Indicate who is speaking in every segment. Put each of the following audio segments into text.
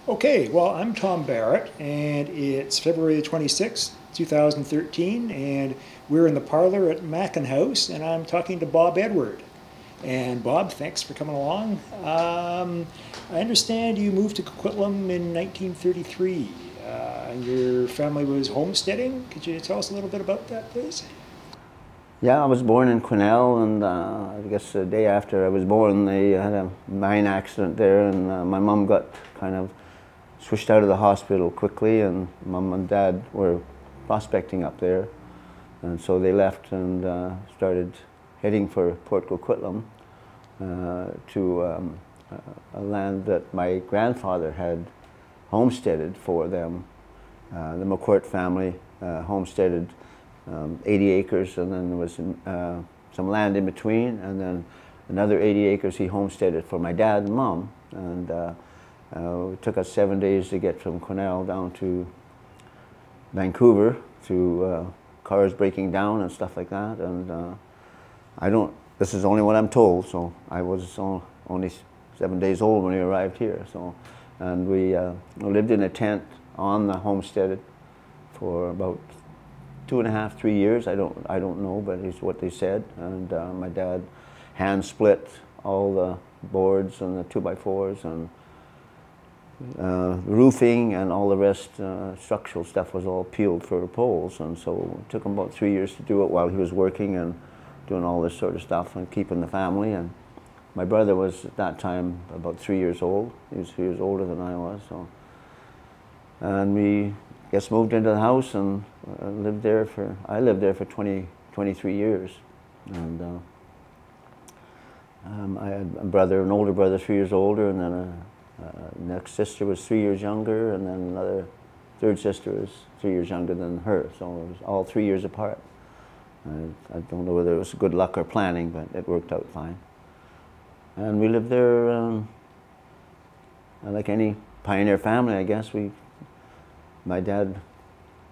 Speaker 1: Okay, well, I'm Tom Barrett, and it's February 26th, 2013, and we're in the parlor at Mackin House, and I'm talking to Bob Edward. And Bob, thanks for coming along. I understand you moved to Coquitlam in 1933. And your family was homesteading. Could you tell us a little bit about that, please?
Speaker 2: Yeah, I was born in Quesnel, and I guess the day after I was born, they had a mine accident there, and my mom got kind of switched out of the hospital quickly, and mom and dad were prospecting up there, and so they left and started heading for Port Coquitlam to a land that my grandfather had homesteaded for them. The McCourt family homesteaded 80 acres, and then there was some land in between, and then another 80 acres he homesteaded for my dad and mom. And it took us 7 days to get from Quesnel down to Vancouver through cars breaking down and stuff like that. And this is only what I'm told, so I was only 7 days old when we arrived here. So, and we lived in a tent on the homestead for about 2.5, 3 years. I don't know, but it's what they said. And my dad hand split all the boards and the 2x4s and roofing and all the rest. Structural stuff was all peeled for poles, and so it took him about 3 years to do it while he was working and doing all this sort of stuff and keeping the family. And my brother was at that time about 3 years old. He was 3 years older than I was. So, and we just moved into the house and I lived there for 23 years. And I had a brother, an older brother, 3 years older, and then a next sister was 3 years younger, and then another third sister was 3 years younger than her. So it was all 3 years apart. I don't know whether it was good luck or planning, but it worked out fine. And we lived there like any pioneer family, I guess. My dad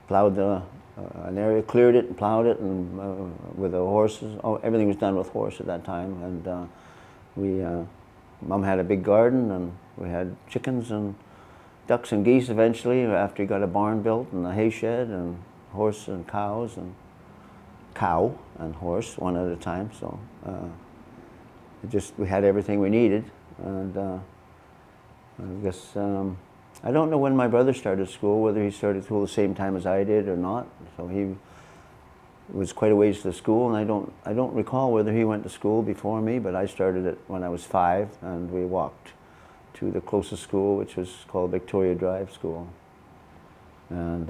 Speaker 2: plowed an area, cleared it and plowed it, and with the horses. Everything was done with horse at that time. And Mom had a big garden, and we had chickens and ducks and geese eventually, after he got a barn built and a hay shed and horse and cows, and cow and horse one at a time. So we had everything we needed. And I guess I don't know when my brother started school, whether he started school the same time as I did or not. So he was quite a ways to school, and I don't recall whether he went to school before me, but I started it when I was 5, and we walked to the closest school, which was called Victoria Drive School. And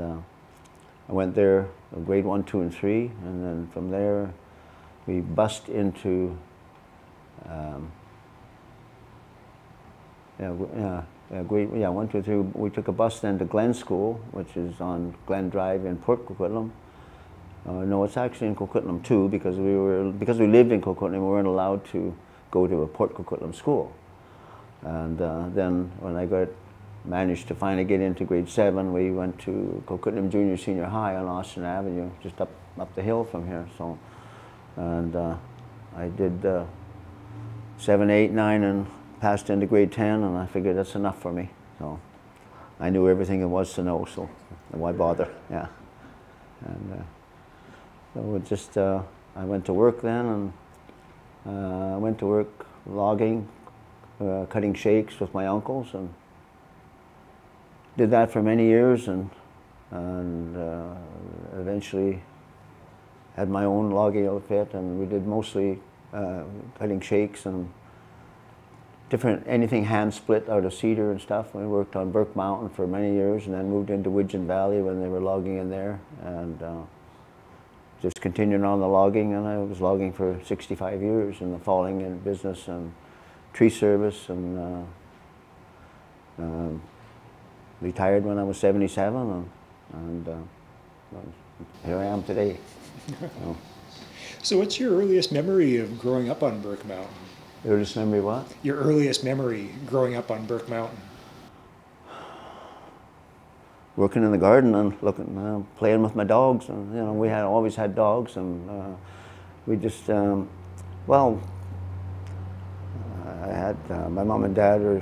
Speaker 2: I went there grade 1, 2, and 3, and then from there we bussed into grade 1, 2, 3. We took a bus then to Glen School, which is on Glen Drive in Port Coquitlam. No, it's actually in Coquitlam too, because we lived in Coquitlam, we weren't allowed to go to a Port Coquitlam school. And then when I managed to finally get into grade 7, we went to Coquitlam Junior Senior High on Austin Avenue, just up the hill from here. So, and I did 7, 8, 9, and passed into grade 10, and I figured that's enough for me. So I knew everything there was to know, so why bother? Yeah. And so it just, I went to work then, and I went to work logging, cutting shakes with my uncles, and did that for many years, and eventually had my own logging outfit, and we did mostly cutting shakes and anything hand split out of cedar and stuff. We worked on Burke Mountain for many years, and then moved into Widgeon Valley when they were logging in there, and just continued on the logging. And I was logging for 65 years in the falling in business and tree service, and retired when I was 77, and here I am today. So.
Speaker 1: So what's your earliest memory of growing up on Burke Mountain?
Speaker 2: Earliest memory of what?
Speaker 1: Your earliest memory growing up on Burke Mountain.
Speaker 2: Working in the garden and looking, playing with my dogs, and we always had dogs, and we just, well, I had my mom and dad were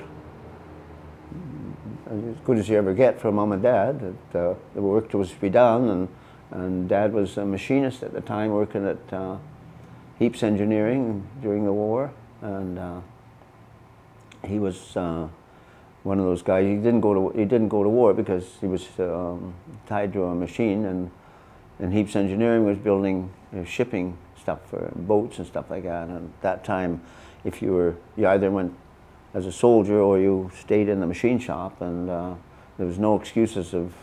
Speaker 2: as good as you ever get from Mom and Dad. The work was to be done, and Dad was a machinist at the time, working at Heaps Engineering during the war, and he was one of those guys. He didn't go to war because he was tied to a machine, and Heaps Engineering was building shipping stuff for boats and stuff like that. And at that time, if you either went as a soldier or you stayed in the machine shop, and there was no excuses of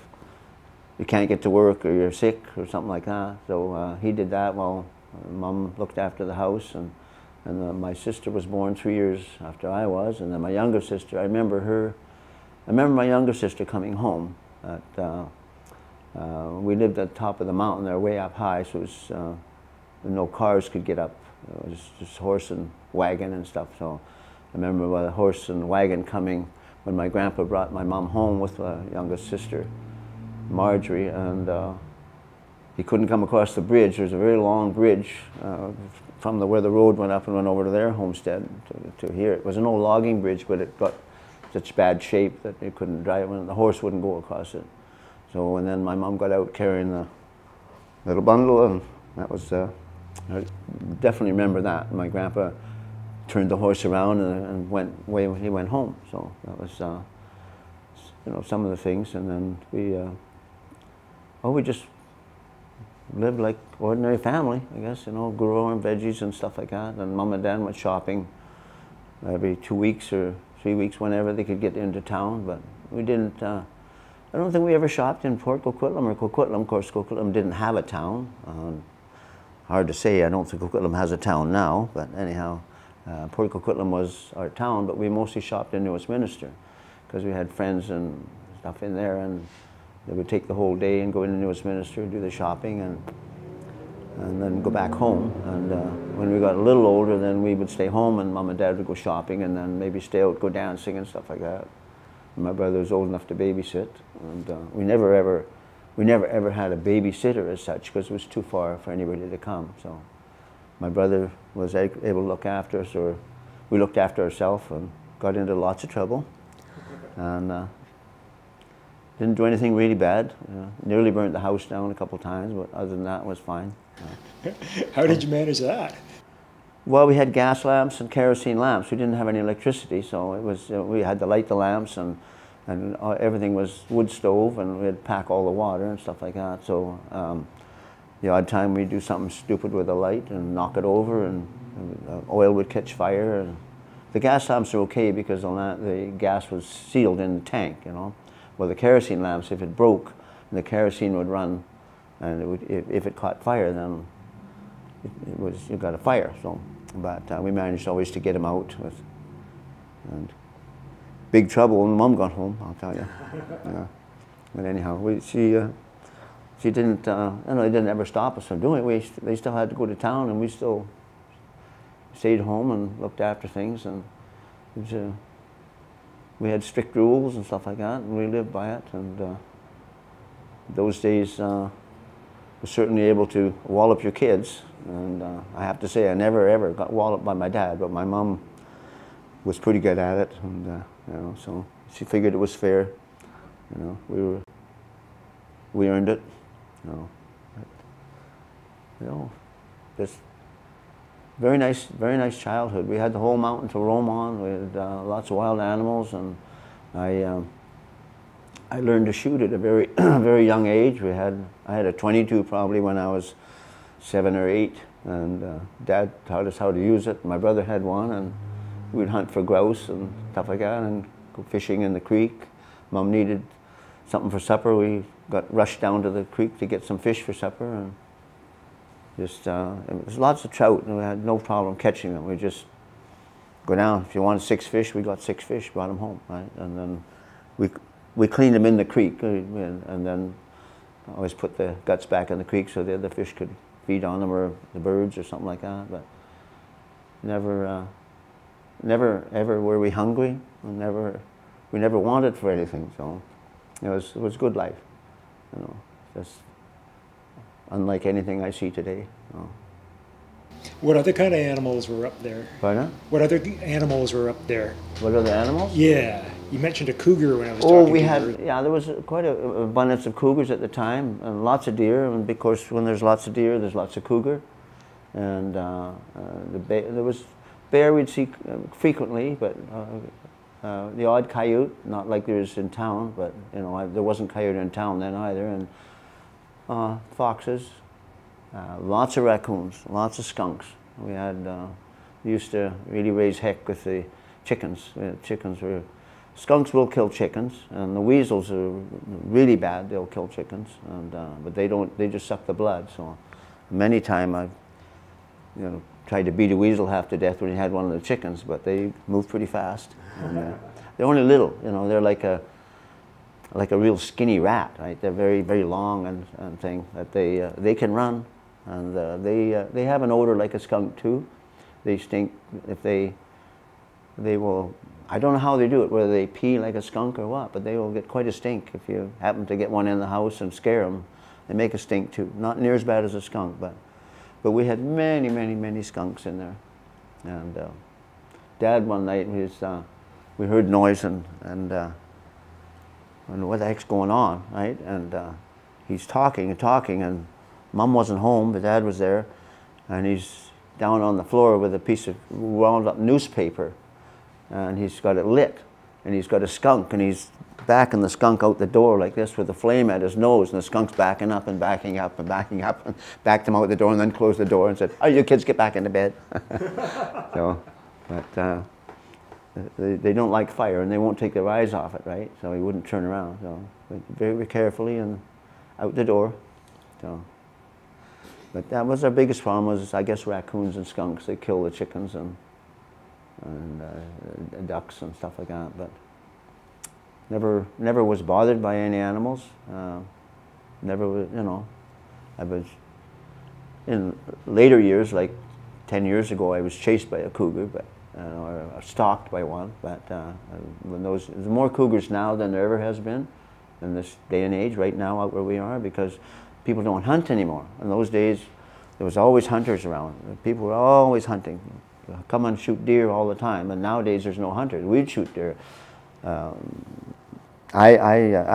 Speaker 2: you can't get to work or you're sick or something like that. So he did that while Mom looked after the house, and my sister was born 3 years after I was, and then my younger sister, I remember my younger sister coming home. We lived at the top of the mountain there, way up high, so it was, no cars could get up. It was just horse and wagon and stuff. So I remember the horse and wagon coming when my grandpa brought my mom home with my youngest sister, Marjorie, and he couldn't come across the bridge. There's a very long bridge from where the road went up and went over to their homestead to here. It was an old logging bridge, but it got such bad shape that they couldn't drive it. The horse wouldn't go across it. So, and then my mom got out carrying the little bundle, and that was, I definitely remember that. My grandpa turned the horse around and he went home. So that was, you know, some of the things. And then we just lived like ordinary family, I guess, you know, grew our own veggies and stuff like that. And Mom and Dad went shopping every 2 weeks or 3 weeks, whenever they could get into town. But we didn't, I don't think we ever shopped in Port Coquitlam or Coquitlam. Of course, Coquitlam didn't have a town. Hard to say, I don't think Coquitlam has a town now, but anyhow, Port Coquitlam was our town, but we mostly shopped in Westminster because we had friends and stuff in there, and they would take the whole day and go into Westminster, do the shopping, and then go back home. And when we got a little older, then we would stay home, and Mom and Dad would go shopping, and then maybe stay out, go dancing and stuff like that. And my brother was old enough to babysit, and we never ever had a babysitter as such because it was too far for anybody to come. So my brother was able to look after us, or we looked after ourselves, and got into lots of trouble, and didn't do anything really bad. Nearly burnt the house down a couple of times, but other than that, it was fine.
Speaker 1: How did you manage that?
Speaker 2: Well, we had gas lamps and kerosene lamps. We didn't have any electricity, so it was we had to light the lamps, and everything was wood stove, and we had to pack all the water and stuff like that. So the odd time we'd do something stupid with a light and knock it over, and oil would catch fire. And the gas lamps are okay because on that the gas was sealed in the tank, you know. Well, the kerosene lamps, if it broke, the kerosene would run, and it would, if it caught fire, then you got a fire. So, but we managed always to get them out and big trouble when Mom got home, I'll tell you. Yeah. But anyhow, she didn't, you know, it didn't ever stop us from doing it. They still had to go to town, and we still stayed home and looked after things, and it was, we had strict rules and stuff like that, and we lived by it. And those days, was certainly able to wallop your kids. And I have to say, I never ever got walloped by my dad, but my mom was pretty good at it, and you know, so she figured it was fair. You know, we earned it. You know, but, you know, just very nice childhood. We had the whole mountain to roam on. We had lots of wild animals, and I learned to shoot at a very very young age. I had a .22 probably when I was 7 or 8, and Dad taught us how to use it. My brother had one, and we'd hunt for grouse and stuff like that, and go fishing in the creek. Mom needed something for supper. We got rushed down to the creek to get some fish for supper, and just it was lots of trout, and we had no problem catching them. We just go down. If you wanted 6 fish, we got 6 fish, brought them home, right? And then we cleaned them in the creek, and then always put the guts back in the creek so the other fish could feed on them, or the birds or something like that. But never ever were we hungry. We never wanted for anything. So it was good life. You know, just unlike anything I see today. You know.
Speaker 1: What other kind of animals were up there?
Speaker 2: Pardon?
Speaker 1: What other animals were up there?
Speaker 2: What other animals?
Speaker 1: Yeah. You mentioned a cougar when I was
Speaker 2: Oh,
Speaker 1: talking
Speaker 2: we
Speaker 1: to
Speaker 2: had,
Speaker 1: you.
Speaker 2: yeah, there was quite an abundance of cougars at the time, and lots of deer, and because when there's lots of deer, there's lots of cougar. And there was bear we'd see frequently, but the odd coyote, not like there's in town, but you know, there wasn't coyote in town then either, and foxes, lots of raccoons, lots of skunks. We used to really raise heck with the chickens. Skunks will kill chickens, and the weasels are really bad. They'll kill chickens, and but they just suck the blood. So many times I've tried to beat a weasel half to death when he had one of the chickens, but they move pretty fast. And, they're only little, they're like a real skinny rat, right? They're very, very long and thing, that they can run, and they have an odor like a skunk too. They stink. If they will, I don't know how they do it, whether they pee like a skunk or what, but they will get quite a stink if you happen to get one in the house and scare them. They make a stink too. Not near as bad as a skunk, but we had many, many, many skunks in there. And Dad one night, we heard noise and what the heck's going on, right? And he's talking and talking, and Mom wasn't home, but Dad was there, and he's down on the floor with a piece of wound up newspaper, and he's got it lit, and he's got a skunk, and he's backing the skunk out the door like this with a flame at his nose, and the skunk's backing up and backing up and backing up, and backed him out the door and then closed the door and said, "Oh, you kids get back into bed." So, but they don't like fire, and they won't take their eyes off it, right? So he wouldn't turn around. So went very, very carefully and out the door. So, but that was our biggest problem, was I guess raccoons and skunks. They kill the chickens and ducks and stuff like that. But never was bothered by any animals. Never was, I was, in later years, like 10 years ago, I was chased by a cougar, but or stalked by one. But there's more cougars now than there ever has been in this day and age, right now out where we are, because people don't hunt anymore. In those days, there was always hunters around. People were always hunting. Come and shoot deer all the time, and nowadays there's no hunters. We'd shoot deer. I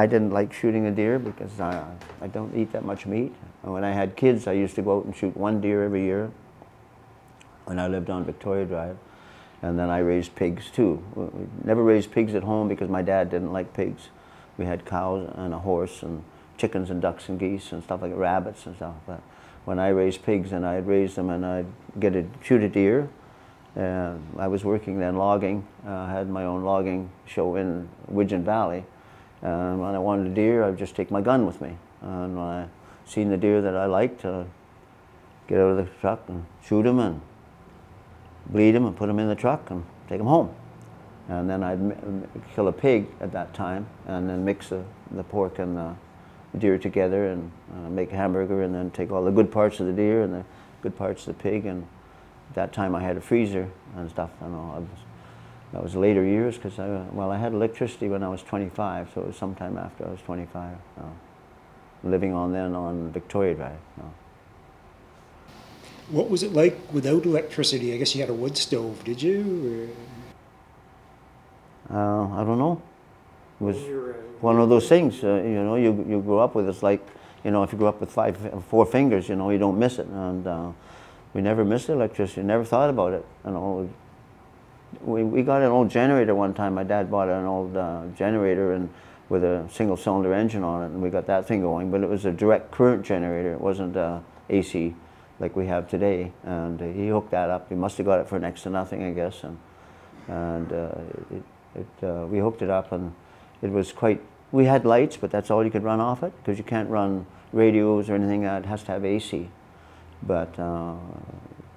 Speaker 2: didn't like shooting a deer because I don't eat that much meat. And when I had kids, I used to go out and shoot one deer every year when I lived on Victoria Drive. And then I raised pigs too. We never raised pigs at home because my dad didn't like pigs. We had cows and a horse and chickens and ducks and geese and stuff like rabbits and stuff. But when I raised pigs, and I'd raise them and I'd shoot a deer, I was working then logging. I had my own logging show in Widgeon Valley. And when I wanted a deer, I'd just take my gun with me. And when I seen the deer that I liked, get out of the truck and shoot him and bleed him and put him in the truck and take him home. And then I'd kill a pig at that time, and then mix the pork and the deer together and make a hamburger, and then take all the good parts of the deer and the good parts of the pig. And at that time I had a freezer and stuff. That was later years, because I had electricity when I was 25, so it was sometime after I was 25. Living on Victoria Drive.
Speaker 1: What was it like without electricity? I guess you had a wood stove, did you?
Speaker 2: I don't know. It was one of those things, you grew up with. It's like, if you grew up with 4 fingers, you don't miss it. And we never missed electricity, never thought about it. We got an old generator one time. My dad bought an old generator and with a single-cylinder engine on it, and we got that thing going. But it was a direct current generator. It wasn't AC like we have today. And he hooked that up. He must have got it for next to nothing, I guess. And we hooked it up, and it was quite. We had lights, but that's all you could run off it, because you can't run radios or anything. It has to have AC. But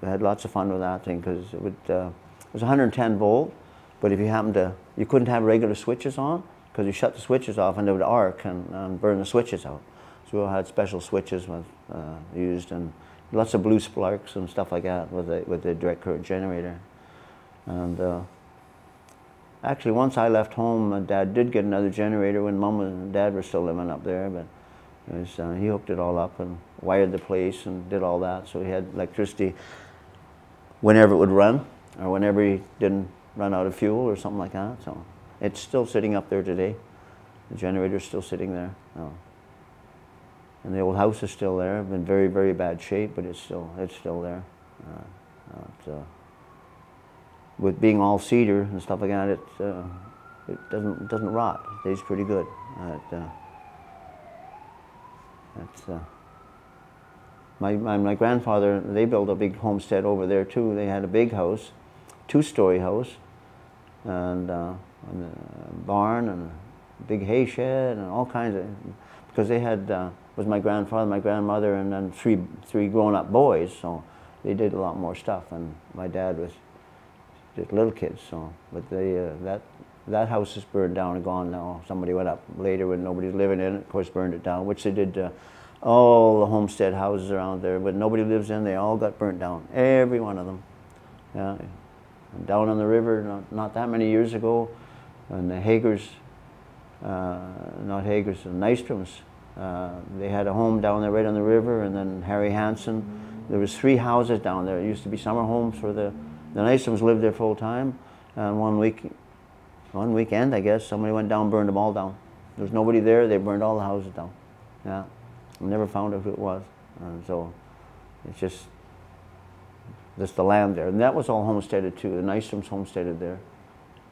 Speaker 2: we had lots of fun with that thing, because it was 110 volt, but if you happened to, you couldn't have regular switches on, because you shut the switches off and it would arc and burn the switches out. So we all had special switches used, and lots of blue sparks and stuff like that with the direct current generator. And actually, once I left home, my Dad did get another generator when Mom and Dad were still living up there, but he hooked it all up and wired the place and did all that, so he had electricity whenever it would run, or whenever he didn't run out of fuel or something like that. So It's still sitting up there today. The generator's still sitting there. And the old house is still there. In very, very bad shape, but it's still there. With being all cedar and stuff like that, it doesn't rot. It stays pretty good. My grandfather, they built a big homestead over there too. They had a big house, 2-story house, and a barn and a big hay shed and all kinds of, because they had, was my grandfather, my grandmother, and then three grown-up boys, so they did a lot more stuff, and my dad was just little kids, so, but they, that house is burned down and gone now. Somebody went up later when nobody's living in it, of course burned it down, which they did all the homestead houses around there, but nobody lives in, they all got burnt down, every one of them. Yeah. And down on the river, not that many years ago, and the Hagers, not Hagers, the Nyströms, they had a home down there right on the river, and then Harry Hansen, there was 3 houses down there. It used to be summer homes for the Nyströms lived there full time, and one weekend, I guess, somebody went down and burned them all down. There was nobody there, they burned all the houses down. Yeah. We never found out who it was. And so it's just the land there. And that was all homesteaded too. The Nyströms homesteaded there.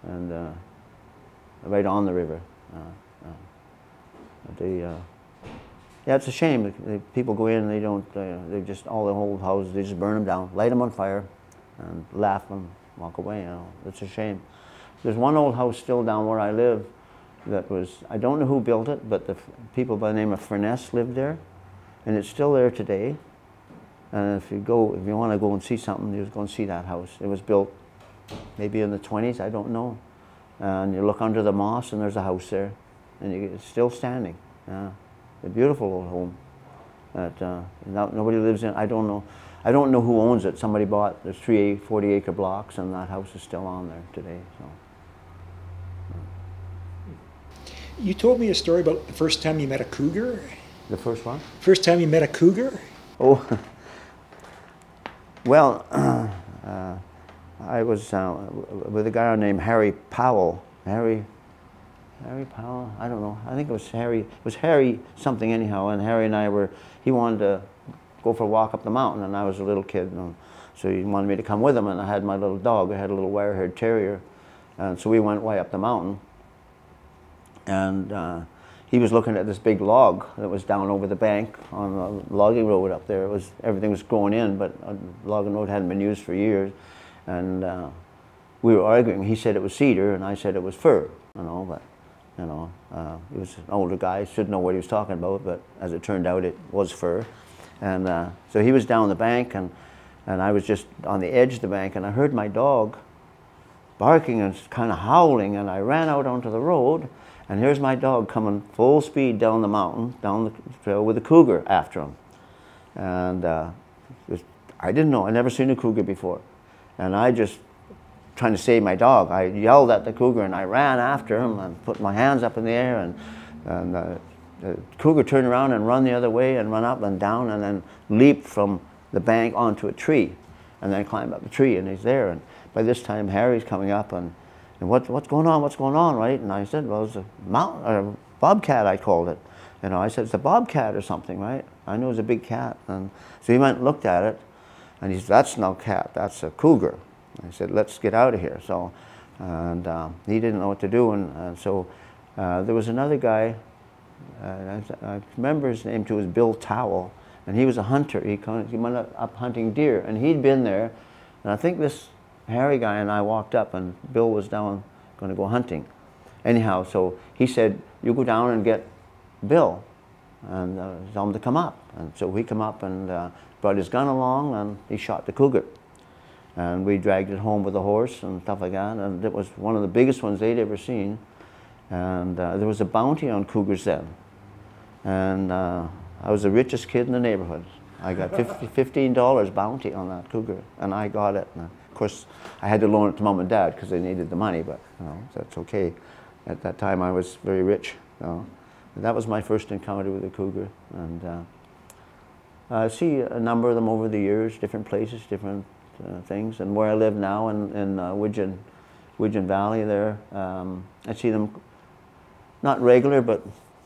Speaker 2: And right on the river. Yeah, it's a shame. People go in and they don't, they just, all the old houses, they just burn them down, light them on fire, and laugh and walk away, you know. It's a shame. There's one old house still down where I live that was, I don't know who built it, but the people by the name of Furness lived there, and it's still there today. And if you want to go and see something, you just go and see that house. It was built maybe in the 20s, I don't know. And you look under the moss and there's a house there, and it's still standing. Yeah. A beautiful old home that nobody lives in. I don't know who owns it. Somebody bought, there's 3 40-acre blocks, and that house is still on there today. So.
Speaker 1: You told me a story about the first time you met a cougar.
Speaker 2: The first one?
Speaker 1: First time you met a cougar?
Speaker 2: Oh, well, I was with a guy named Harry Powell. Harry Powell? I don't know. I think it was Harry. It was Harry something anyhow. And Harry and I he wanted to go for a walk up the mountain, and I was a little kid, and so he wanted me to come with him. And I had my little dog. I had a little wire-haired terrier, and so we went way up the mountain. And he was looking at this big log that was down over the bank on the logging road up there. Everything was growing in, but the logging road hadn't been used for years. And we were arguing. He said it was cedar, and I said it was fir. You know, but you know, he was an older guy, should know what he was talking about. But as it turned out, it was fir. And so he was down the bank, and I was just on the edge of the bank, and I heard my dog barking and kind of howling, and I ran out onto the road. And here's my dog coming full speed down the mountain, down the trail with a cougar after him. And I didn't know, I'd never seen a cougar before. And I just, trying to save my dog, I yelled at the cougar and I ran after him and put my hands up in the air, and the cougar turned around and run the other way and run up and down and then leaped from the bank onto a tree and then climbed up the tree, and he's there. And by this time Harry's coming up, and what's going on, right? And I said, well, it's a bobcat, I called it. You know, I said, it's a bobcat or something, right? I knew it was a big cat. And so he went and looked at it, and he said, that's no cat, that's a cougar. I said, let's get out of here. So, and he didn't know what to do, and so there was another guy, I remember his name too, was Bill Towell, and he was a hunter. He went up hunting deer, and he'd been there, and I think this Harry guy and I walked up, and Bill was down going to go hunting. Anyhow, so he said, you go down and get Bill and tell him to come up. And so he come up and brought his gun along, and he shot the cougar. And we dragged it home with a horse and stuff like that, and it was one of the biggest ones they'd ever seen. And there was a bounty on cougars then. And I was the richest kid in the neighborhood. I got $15 bounty on that cougar, and I got it. And of course, I had to loan it to Mom and Dad because they needed the money, but you know, that's okay. At that time, I was very rich. So that was my first encounter with a cougar. And I see a number of them over the years, different places, different things. And where I live now in Widgeon, Widgeon Valley there. I see them not regular, but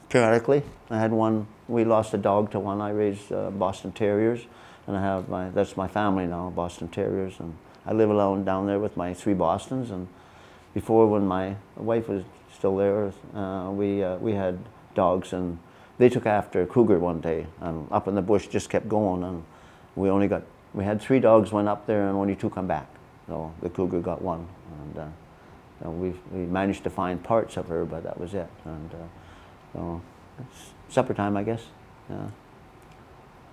Speaker 2: periodically. I had one, we lost a dog to one. I raised Boston Terriers, and I have that's my family now, Boston Terriers, and I live alone down there with my 3 Bostons. And before, when my wife was still there, we had dogs, and they took after a cougar one day, and up in the bush just kept going, and we had 3 dogs went up there and only 2 come back. So the cougar got one, and we managed to find parts of her, but that was it. And so it's supper time, I guess. Yeah.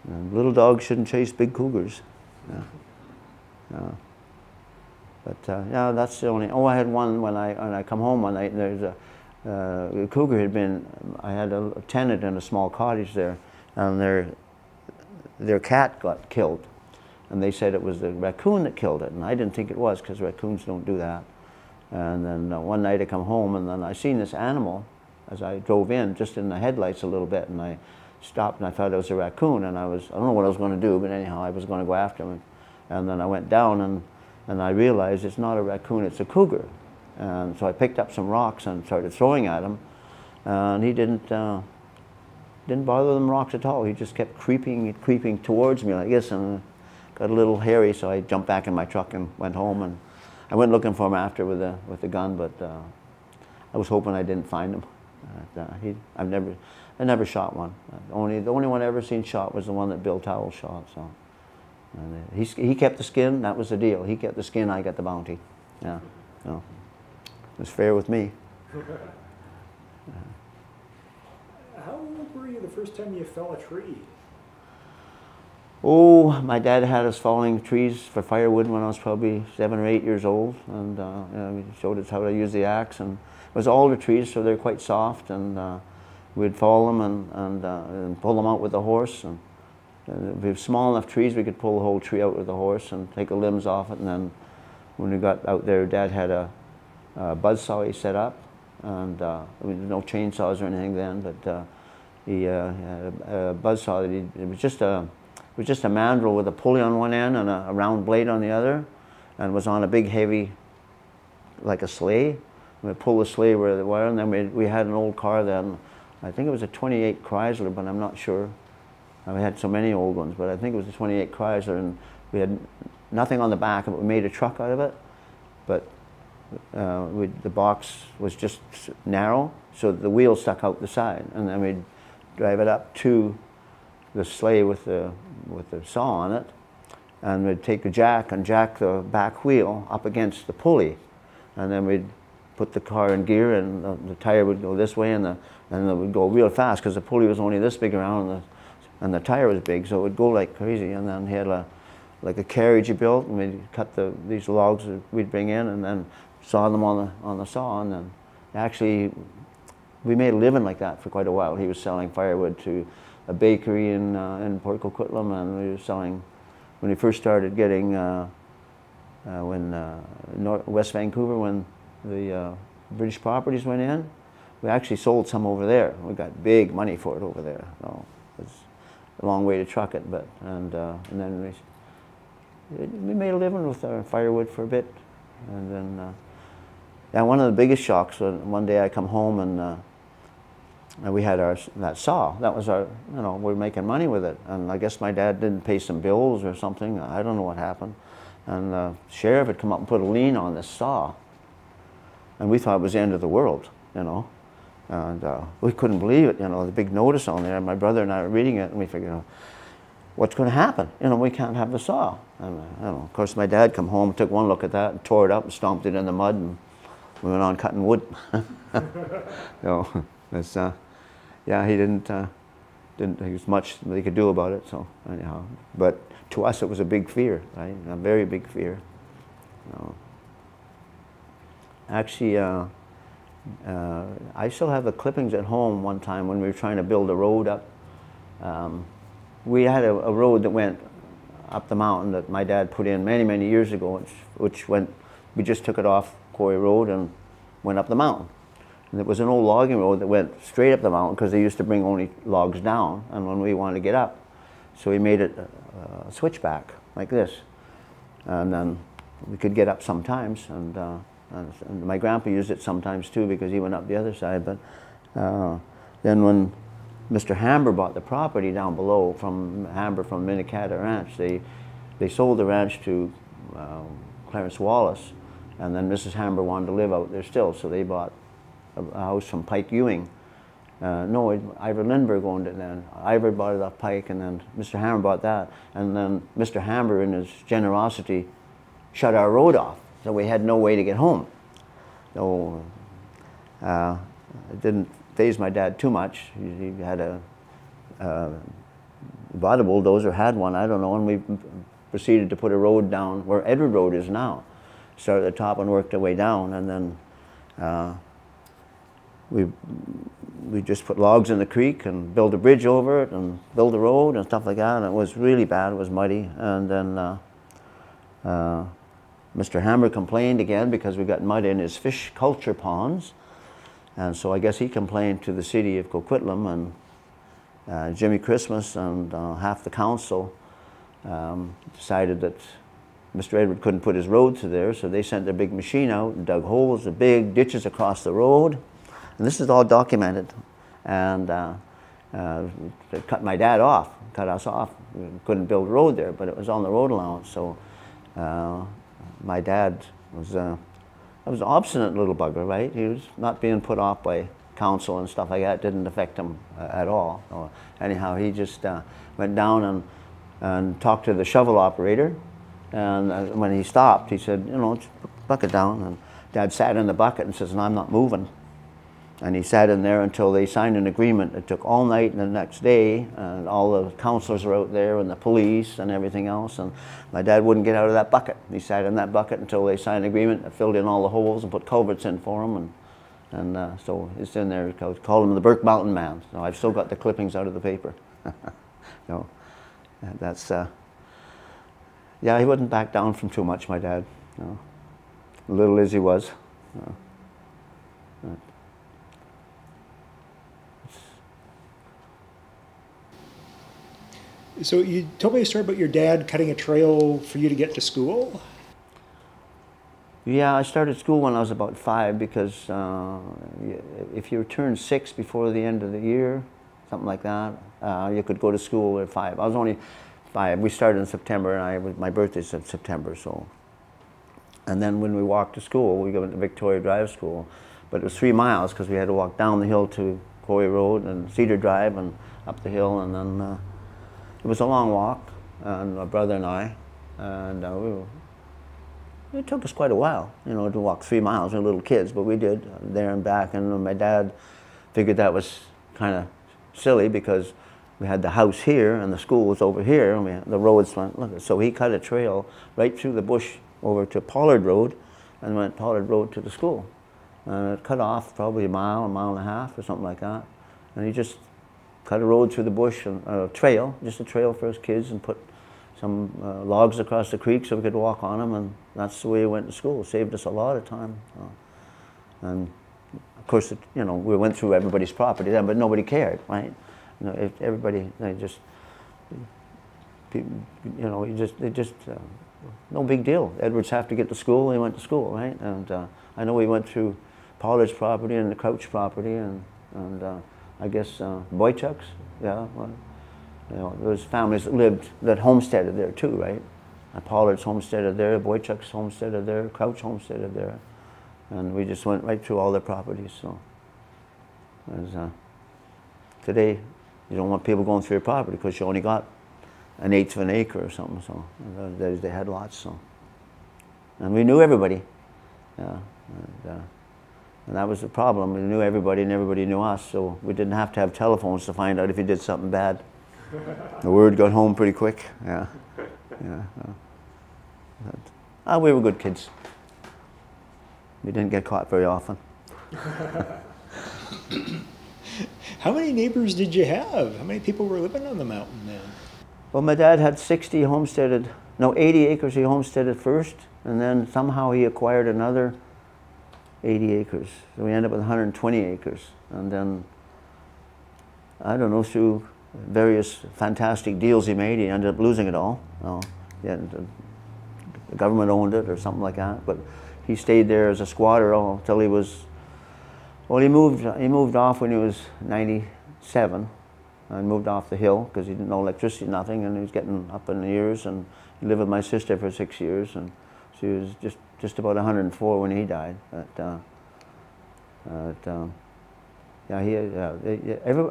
Speaker 2: And little dogs shouldn't chase big cougars. Yeah. Yeah. But yeah, that's the only. Oh, I had one when I come home one night, and there's a cougar had been. I had a tenant in a small cottage there, and their cat got killed, and they said it was the raccoon that killed it, and I didn't think it was, because raccoons don't do that. And then one night I come home, and then I seen this animal as I drove in, just in the headlights a little bit, and I stopped, and I thought it was a raccoon, and I don't know what I was going to do, but anyhow, I was going to go after him. And then I went down, and I realized it's not a raccoon, it's a cougar. And so I picked up some rocks and started throwing at him, and he didn't bother them rocks at all. He just kept creeping towards me like this, and got a little hairy, so I jumped back in my truck and went home, and I went looking for him after with the gun, but I was hoping I didn't find him. I never shot one. The only one I ever seen shot was the one that Bill Towell shot. So, and he kept the skin. That was the deal. He kept the skin. I got the bounty. Yeah, so it was fair with me.
Speaker 1: How old were you the first time you fell a tree?
Speaker 2: Oh, my dad had us falling trees for firewood when I was probably 7 or 8 years old, and he showed us how to use the axe. And it was alder trees, so they're quite soft, and we'd fall them and pull them out with the horse. And if we have small enough trees, we could pull the whole tree out with the horse and take the limbs off it. And then when we got out there, Dad had a buzzsaw he set up, and I mean, no chainsaws or anything then, but he had a buzzsaw that it was just a mandrel with a pulley on one end and a round blade on the other, and was on a big heavy, like a sleigh. We'd pull the sleigh where they were, and then we had an old car then. I think it was a 28 Chrysler, but I'm not sure. We had so many old ones, but I think it was a 28 Chrysler, and we had nothing on the back of it. We made a truck out of it, but the box was just narrow, so the wheel stuck out the side, and then we'd drive it up to the sleigh with the saw on it, and we'd take the jack and jack the back wheel up against the pulley, and then we'd put the car in gear, and the tire would go this way, and it would go real fast because the pulley was only this big around, and the tire was big, so it would go like crazy. And then he had like a carriage he built, and we'd cut these logs that we'd bring in, and then saw them on the saw, and then actually we made a living like that for quite a while. He was selling firewood to a bakery in Port Coquitlam, and we were selling when he first started getting West Vancouver, when the British properties went in. We actually sold some over there. We got big money for it over there. So it was a long way to truck it, but and then we made a living with our firewood for a bit, and then yeah, one of the biggest shocks was one day I come home, and we had that saw. That was our, we're making money with it. And I guess my dad didn't pay some bills or something. I don't know what happened. And the sheriff had come up and put a lien on this saw. And we thought it was the end of the world, And we couldn't believe it, the big notice on there. And my brother and I were reading it, and we figured, what's going to happen? We can't have the saw. And of course, my dad come home, took one look at that, and tore it up and stomped it in the mud, and we went on cutting wood. So it's, yeah, he didn't think there was much they could do about it. So anyhow, but to us it was a big fear, right? A very big fear. Actually, I still have the clippings at home. One time when we were trying to build a road up, we had a road that went up the mountain that my dad put in many, many years ago, which went. We just took it off Quarry Road and went up the mountain. And it was an old logging road that went straight up the mountain because they used to bring only logs down, and when we wanted to get up, so we made it switchback like this, and then we could get up sometimes. And And my grandpa used it sometimes too because he went up the other side. But then when Mr. Hamber bought the property down below from Hamber from Minicata Ranch, they sold the ranch to Clarence Wallace, and then Mrs. Hamber wanted to live out there still, so they bought a house from Pike Ewing. No, Ivor Lindbergh owned it then. Ivor bought it off Pike, and then Mr. Hamber bought that. And then Mr. Hamber, in his generosity, shut our road off, so we had no way to get home. So it didn't faze my dad too much. He had bought a bulldozer, had one, I don't know, and we proceeded to put a road down where Edward Road is now. Started at the top and worked our way down, and then we just put logs in the creek and built a bridge over it and built a road and stuff like that. And it was really bad, it was muddy. And then Mr. Hammer complained again because we got mud in his fish culture ponds. And so I guess he complained to the city of Coquitlam, and Jimmy Christmas and half the council decided that Mr. Edward couldn't put his road through there, so they sent their big machine out and dug holes, the big ditches across the road. And this is all documented. And they cut my dad off, cut us off. We couldn't build a road there, but it was on the road allowance. So my dad was an obstinate little bugger, right? He was not being put off by council and stuff like that. It didn't affect him at all. So anyhow, he just went down and talked to the shovel operator. And when he stopped, he said, you know, bucket down. And Dad sat in the bucket and says, no, I'm not moving. And he sat in there until they signed an agreement. It took all night and the next day, and all the counselors were out there and the police and everything else. And my dad wouldn't get out of that bucket. He sat in that bucket until they signed an agreement and filled in all the holes and put culverts in for him. And so it's in there. Called him the Burke Mountain Man. So I've still got the clippings out of the paper. No, that's. Yeah, he wouldn't back down from too much, my dad. No. Little as he was. No.
Speaker 1: So you told me a story about your dad cutting a trail for you to get to school?
Speaker 2: Yeah, I started school when I was about 5 because if you turned 6 before the end of the year, something like that, you could go to school at 5. I was only 5. We started in September, and my birthday's in September, so. And then when we walked to school, we went to Victoria Drive School, but it was 3 miles because we had to walk down the hill to Quarry Road and Cedar Drive and up the hill, and then it was a long walk, and my brother and I, and it took us quite a while, you know, to walk 3 miles. We were little kids, but we did there and back. And my dad figured that was kind of silly because we had the house here and the school was over here, and the roads went. Look, so he cut a trail right through the bush over to Pollard Road, and went Pollard Road to the school. And it cut off probably a mile and a half, or something like that. And he just cut a road through the bush, and a trail, just a trail for us kids, and put some logs across the creek so we could walk on them, and that's the way we went to school. It saved us a lot of time. And of course, you know, we went through everybody's property then, but nobody cared, right? You know, if everybody, they just, you know, no big deal. Edwards have to get to school, he went to school, right? And I know we went through Pollard's property and the Crouch property, and I guess Boychuk's, yeah. Well, you know, there was families that homesteaded there too, right? Pollard's homesteaded there, Boychuk's homesteaded there, Crouch homesteaded there, and we just went right through all their properties. So, today, you don't want people going through your property because you only got 1/8 of an acre or something. So they had lots. So, and we knew everybody. Yeah. And that was the problem. We knew everybody and everybody knew us, so we didn't have to have telephones to find out if you did something bad. The word got home pretty quick. Yeah. We were good kids. We didn't get caught very often.
Speaker 1: How many neighbors did you have? How many people were living on the mountain then?
Speaker 2: Well, my dad had 80 acres he homesteaded first, and then somehow he acquired another 80 acres. So we ended up with 120 acres. And then, I don't know, through various fantastic deals he made, he ended up losing it all. Yeah, the government owned it or something like that. But he stayed there as a squatter until he was, well, he moved off when he was 97 and moved off the hill because he didn't know electricity, nothing, and he was getting up in the years, and he lived with my sister for 6 years, and she was just about 104 when he died. Yeah,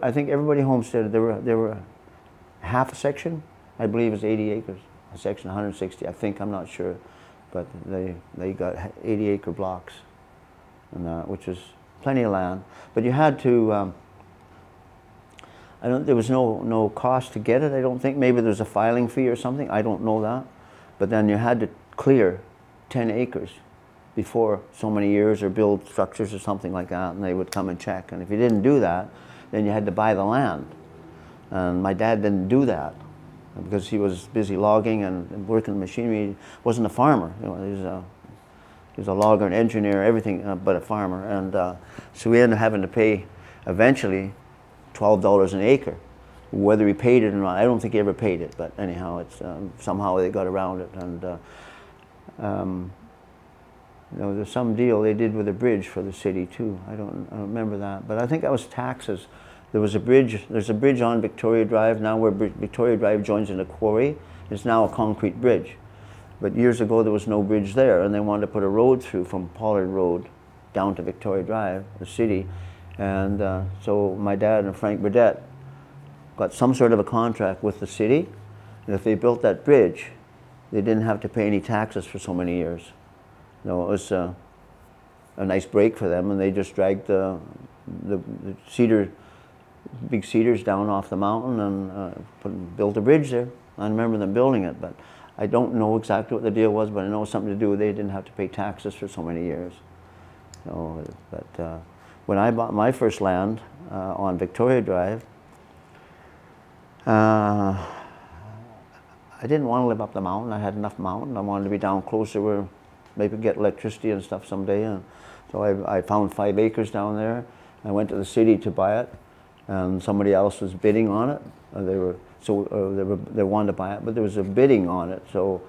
Speaker 2: I think everybody homesteaded. There were half a section, I believe, is 80 acres. A section 160, I think. I'm not sure, but they got 80-acre blocks, and which was plenty of land. But you had to. There was no cost to get it. I don't think. Maybe there's a filing fee or something. I don't know that. But then you had to clear 10 acres before so many years, or build structures or something like that, and they would come and check. And if you didn't do that, then you had to buy the land. And my dad didn't do that because he was busy logging and working machinery. He wasn't a farmer. You know, he was a logger, an engineer, everything but a farmer. And so we ended up having to pay eventually $12 an acre. Whether he paid it or not, I don't think he ever paid it. But anyhow, it's somehow they got around it. And you know, there's some deal they did with a bridge for the city too. I don't remember that, but I think that was taxes. There was a bridge. There's a bridge on Victoria Drive now, where Victoria Drive joins in a quarry. It's now a concrete bridge, but years ago there was no bridge there, and they wanted to put a road through from Pollard Road down to Victoria Drive, the city, and so my dad and Frank Burdett got some sort of a contract with the city, and if they built that bridge, they didn't have to pay any taxes for so many years. You know, it was a nice break for them, and they just dragged the big cedars down off the mountain and built a bridge there. I remember them building it, but I don't know exactly what the deal was, but I know it was something to do with they didn't have to pay taxes for so many years. So, but when I bought my first land on Victoria Drive, I didn't want to live up the mountain. I had enough mountain. I wanted to be down closer where maybe get electricity and stuff someday. And so I found 5 acres down there. I went to the city to buy it, and somebody else was bidding on it. They wanted to buy it, but there was a bidding on it. So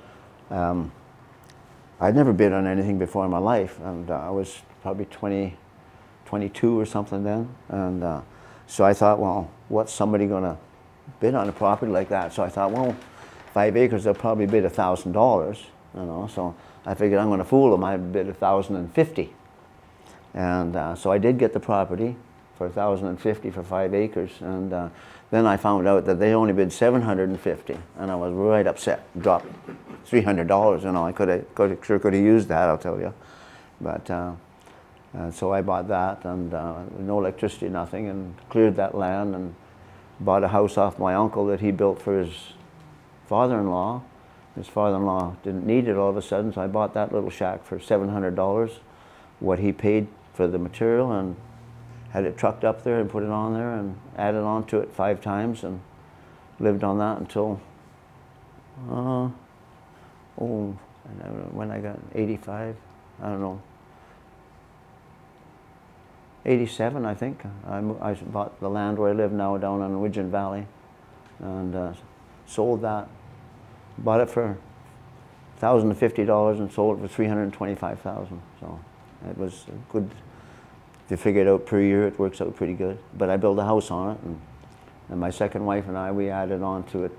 Speaker 2: I'd never bid on anything before in my life, and I was probably 22 or something then. And so I thought, well, what's somebody going to bid on a property like that? So I thought, well, 5 acres, they'll probably bid $1,000, you know. So I figured I'm going to fool them. I bid $1,050, and so I did get the property for $1,050 for 5 acres. And then I found out that they only bid $750, and I was right upset. Dropped $300. You know, I sure could have used that, I'll tell you. But so I bought that, and no electricity, nothing, and cleared that land and bought a house off my uncle that he built for his father-in-law. His father-in-law didn't need it all of a sudden, so I bought that little shack for $700, what he paid for the material, and had it trucked up there and put it on there and added on to it 5 times and lived on that until, when I got 85, I don't know, 87, I think. I bought the land where I live now down in Widgeon Valley, and sold that. Bought it for $1,050 and sold it for $325,000. So it was good. If you figure it out per year, it works out pretty good. But I built a house on it, and my second wife and I, we added on to it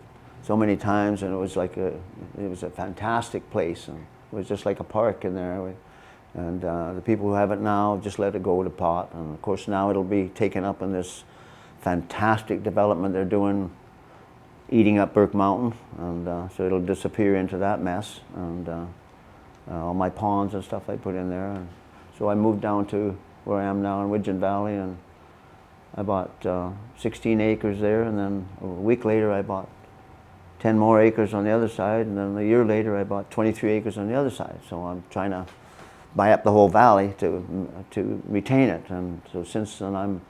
Speaker 2: so many times, and it was like it was a fantastic place, and it was just like a park in there. And the people who have it now just let it go to pot, and of course now it'll be taken up in this fantastic development they're doing, eating up Burke Mountain, and so it'll disappear into that mess, and all my ponds and stuff I put in there. And so I moved down to where I am now in Widgeon Valley, and I bought 16 acres there, and then a week later I bought 10 more acres on the other side, and then a year later I bought 23 acres on the other side. So I'm trying to buy up the whole valley to retain it, and so since then I'm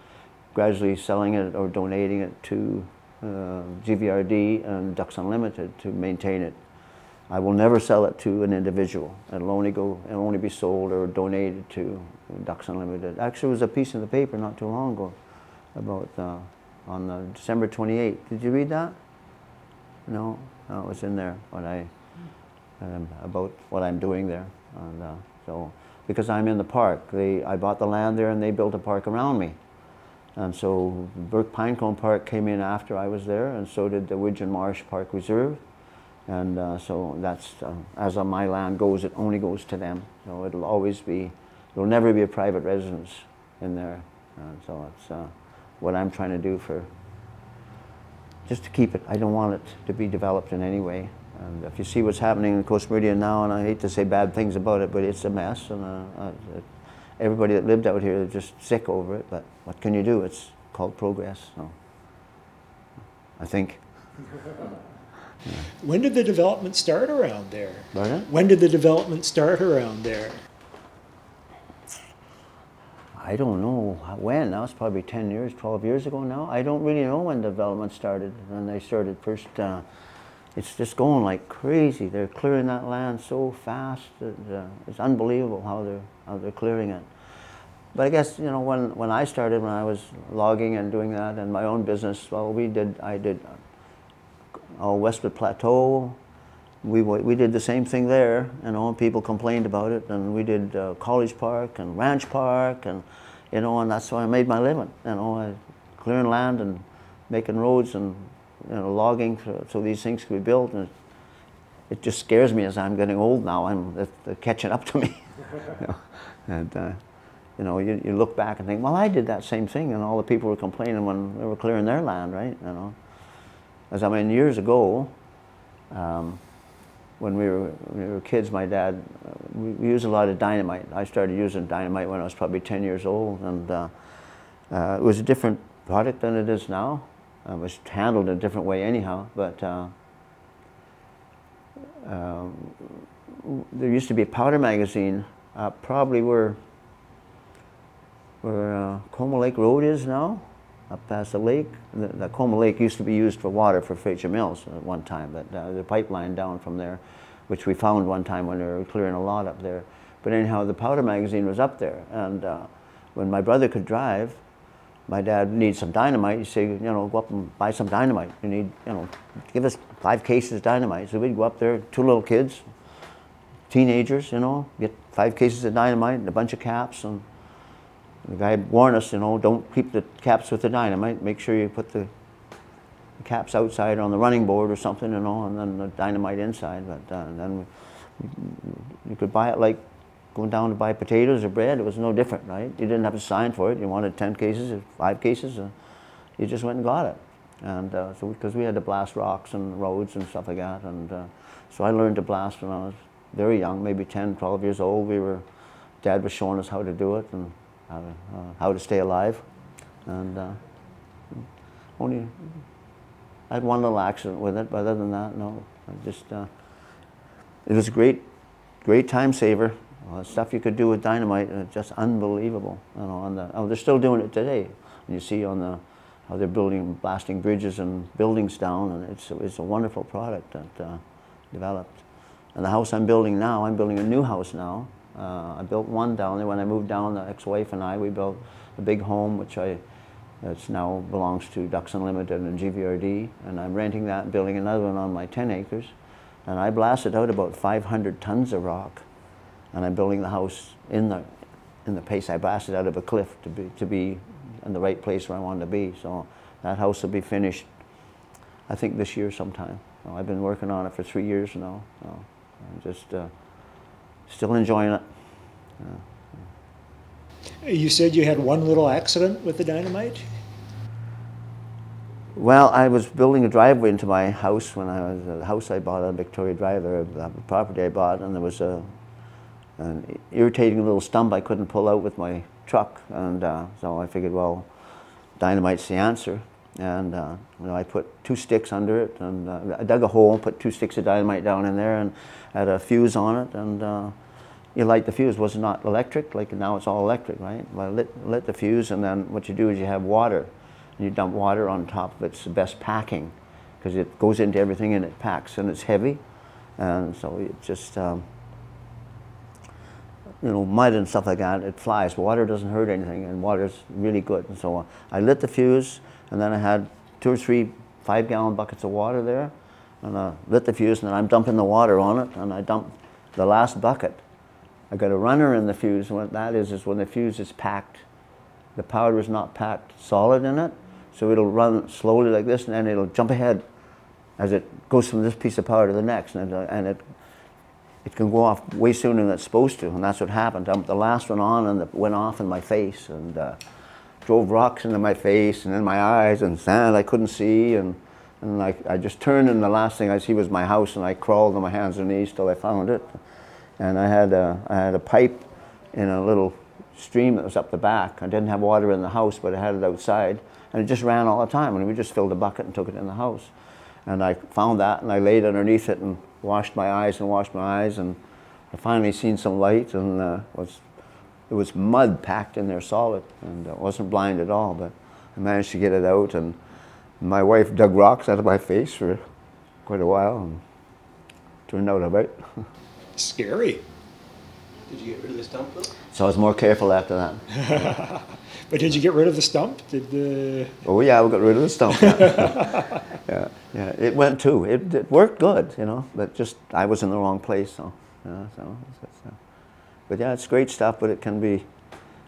Speaker 2: gradually selling it or donating it to GVRD and Ducks Unlimited to maintain it. I will never sell it to an individual. It'll only be sold or donated to Ducks Unlimited. Actually, it was a piece in the paper not too long ago about on December 28th. Did you read that? No, it was in there. About what I'm doing there, and so because I'm in the park. I bought the land there and they built a park around me. And so Burke Pinecone Park came in after I was there, and so did the Widgeon Marsh Park Reserve. And so that's, as on my land goes, it only goes to them. So it'll never be a private residence in there. And so it's what I'm trying to do just to keep it. I don't want it to be developed in any way. And if you see what's happening in Coast Meridian now, and I hate to say bad things about it, but it's a mess. And everybody that lived out here is just sick over it. But what can you do? It's called progress. So I think. Yeah.
Speaker 1: When did the development start around there?
Speaker 2: Pardon?
Speaker 1: When did the development start around there?
Speaker 2: I don't know when. Now it's probably 10 years, 12 years ago now. I don't really know when development started. And they started first, it's just going like crazy. They're clearing that land so fast that it's unbelievable how they're clearing it. But I guess, you know, when I started, when I was logging and doing that and my own business, well, I did Westwood Plateau. We did the same thing there, you know, and people complained about it, and we did College Park and Ranch Park, and you know, and that's why I made my living, you know, clearing land and making roads and, you know, logging so these things could be built. And it just scares me as I'm getting old now. They're catching up to me. You know, and you know, you look back and think, well, I did that same thing, and all the people were complaining when they were clearing their land, right? You know, as I mean, years ago. When we were kids, my dad, we used a lot of dynamite. I started using dynamite when I was probably 10 years old, and it was a different product than it is now. It was handled in a different way anyhow, but there used to be a powder magazine, probably where Como Lake Road is now, up past the lake. The Como Lake used to be used for water for Fraser Mills at one time, but the pipeline down from there, which we found one time when they were clearing a lot up there. But anyhow, the powder magazine was up there, and when my brother could drive, my dad needed some dynamite. He'd say, you know, go up and buy some dynamite. You need, you know, give us 5 cases of dynamite. So we'd go up there, 2 little kids, teenagers, you know, get 5 cases of dynamite and a bunch of caps, and the guy warned us, you know, don't keep the caps with the dynamite. Make sure you put the caps outside on the running board or something, you know, and then the dynamite inside. But then you could buy it like going down to buy potatoes or bread. It was no different, right? You didn't have to sign for it. You wanted 10 cases or 5 cases, you just went and got it. And so because we had to blast rocks and roads and stuff like that, and so I learned to blast when I was very young, maybe 10, 12 years old. Dad was showing us how to do it and how to stay alive, and only I had one little accident with it, but other than that, no. It was a great time saver. Stuff you could do with dynamite, just unbelievable. You know, they're still doing it today. And you see on how they're blasting bridges and buildings down, and it's a wonderful product that developed. And the house I'm building now, I'm building a new house now. I built one down there. When I moved down, the ex-wife and I, we built a big home, which it's now belongs to Ducks Unlimited and GVRD, and I'm renting that and building another one on my 10 acres. And I blasted out about 500 tons of rock, and I'm building the house in the place I blasted out of a cliff to be in the right place where I wanted to be. So that house will be finished, I think, this year sometime. So I've been working on it for 3 years now. So I'm just still enjoying it.
Speaker 1: You said you had one little accident with the dynamite?
Speaker 2: Well, I was building a driveway into my house when the house I bought on Victoria Drive, or the property I bought, and there was an irritating little stump I couldn't pull out with my truck, and so I figured, well, dynamite's the answer. And you know, I put 2 sticks under it, and I dug a hole, put 2 sticks of dynamite down in there, and had a fuse on it, and you light the fuse. It was not electric, like now it's all electric, right? Well, I lit the fuse, and then what you do is you have water, and you dump water on top of it. It's the best packing, because it goes into everything and it packs, and it's heavy, and so it just, you know, mud and stuff like that, it flies. Water doesn't hurt anything, and water's really good. And so I lit the fuse, and then I had 2 or 3 5-gallon buckets of water there, and I lit the fuse, and then I'm dumping the water on it, and I dumped the last bucket, I got a runner in the fuse. What that is when the fuse is packed, the powder is not packed solid in it, so it'll run slowly like this, and then it'll jump ahead as it goes from this piece of powder to the next, and it can go off way sooner than it's supposed to, and that's what happened. The last one on, and it went off in my face, and drove rocks into my face and in my eyes, and sand I couldn't see, and I just turned, and the last thing I see was my house, and I crawled on my hands and knees till I found it. And I had a pipe in a little stream that was up the back. I didn't have water in the house, but I had it outside, and it just ran all the time, and we just filled a bucket and took it in the house. And I found that, and I laid underneath it and washed my eyes, and I finally seen some light, and it was mud packed in there solid, and I wasn't blind at all, but I managed to get it out, and my wife dug rocks out of my face for quite a while, and turned out all right.
Speaker 1: Scary.
Speaker 3: Did you get rid of the stump though?
Speaker 2: So I was more careful after that.
Speaker 1: But did you get rid of the stump?
Speaker 2: Oh yeah, we got rid of the stump. Yeah. yeah, it went too. It worked good, you know, but just I was in the wrong place, so. Yeah, but yeah, it's great stuff. But it can be.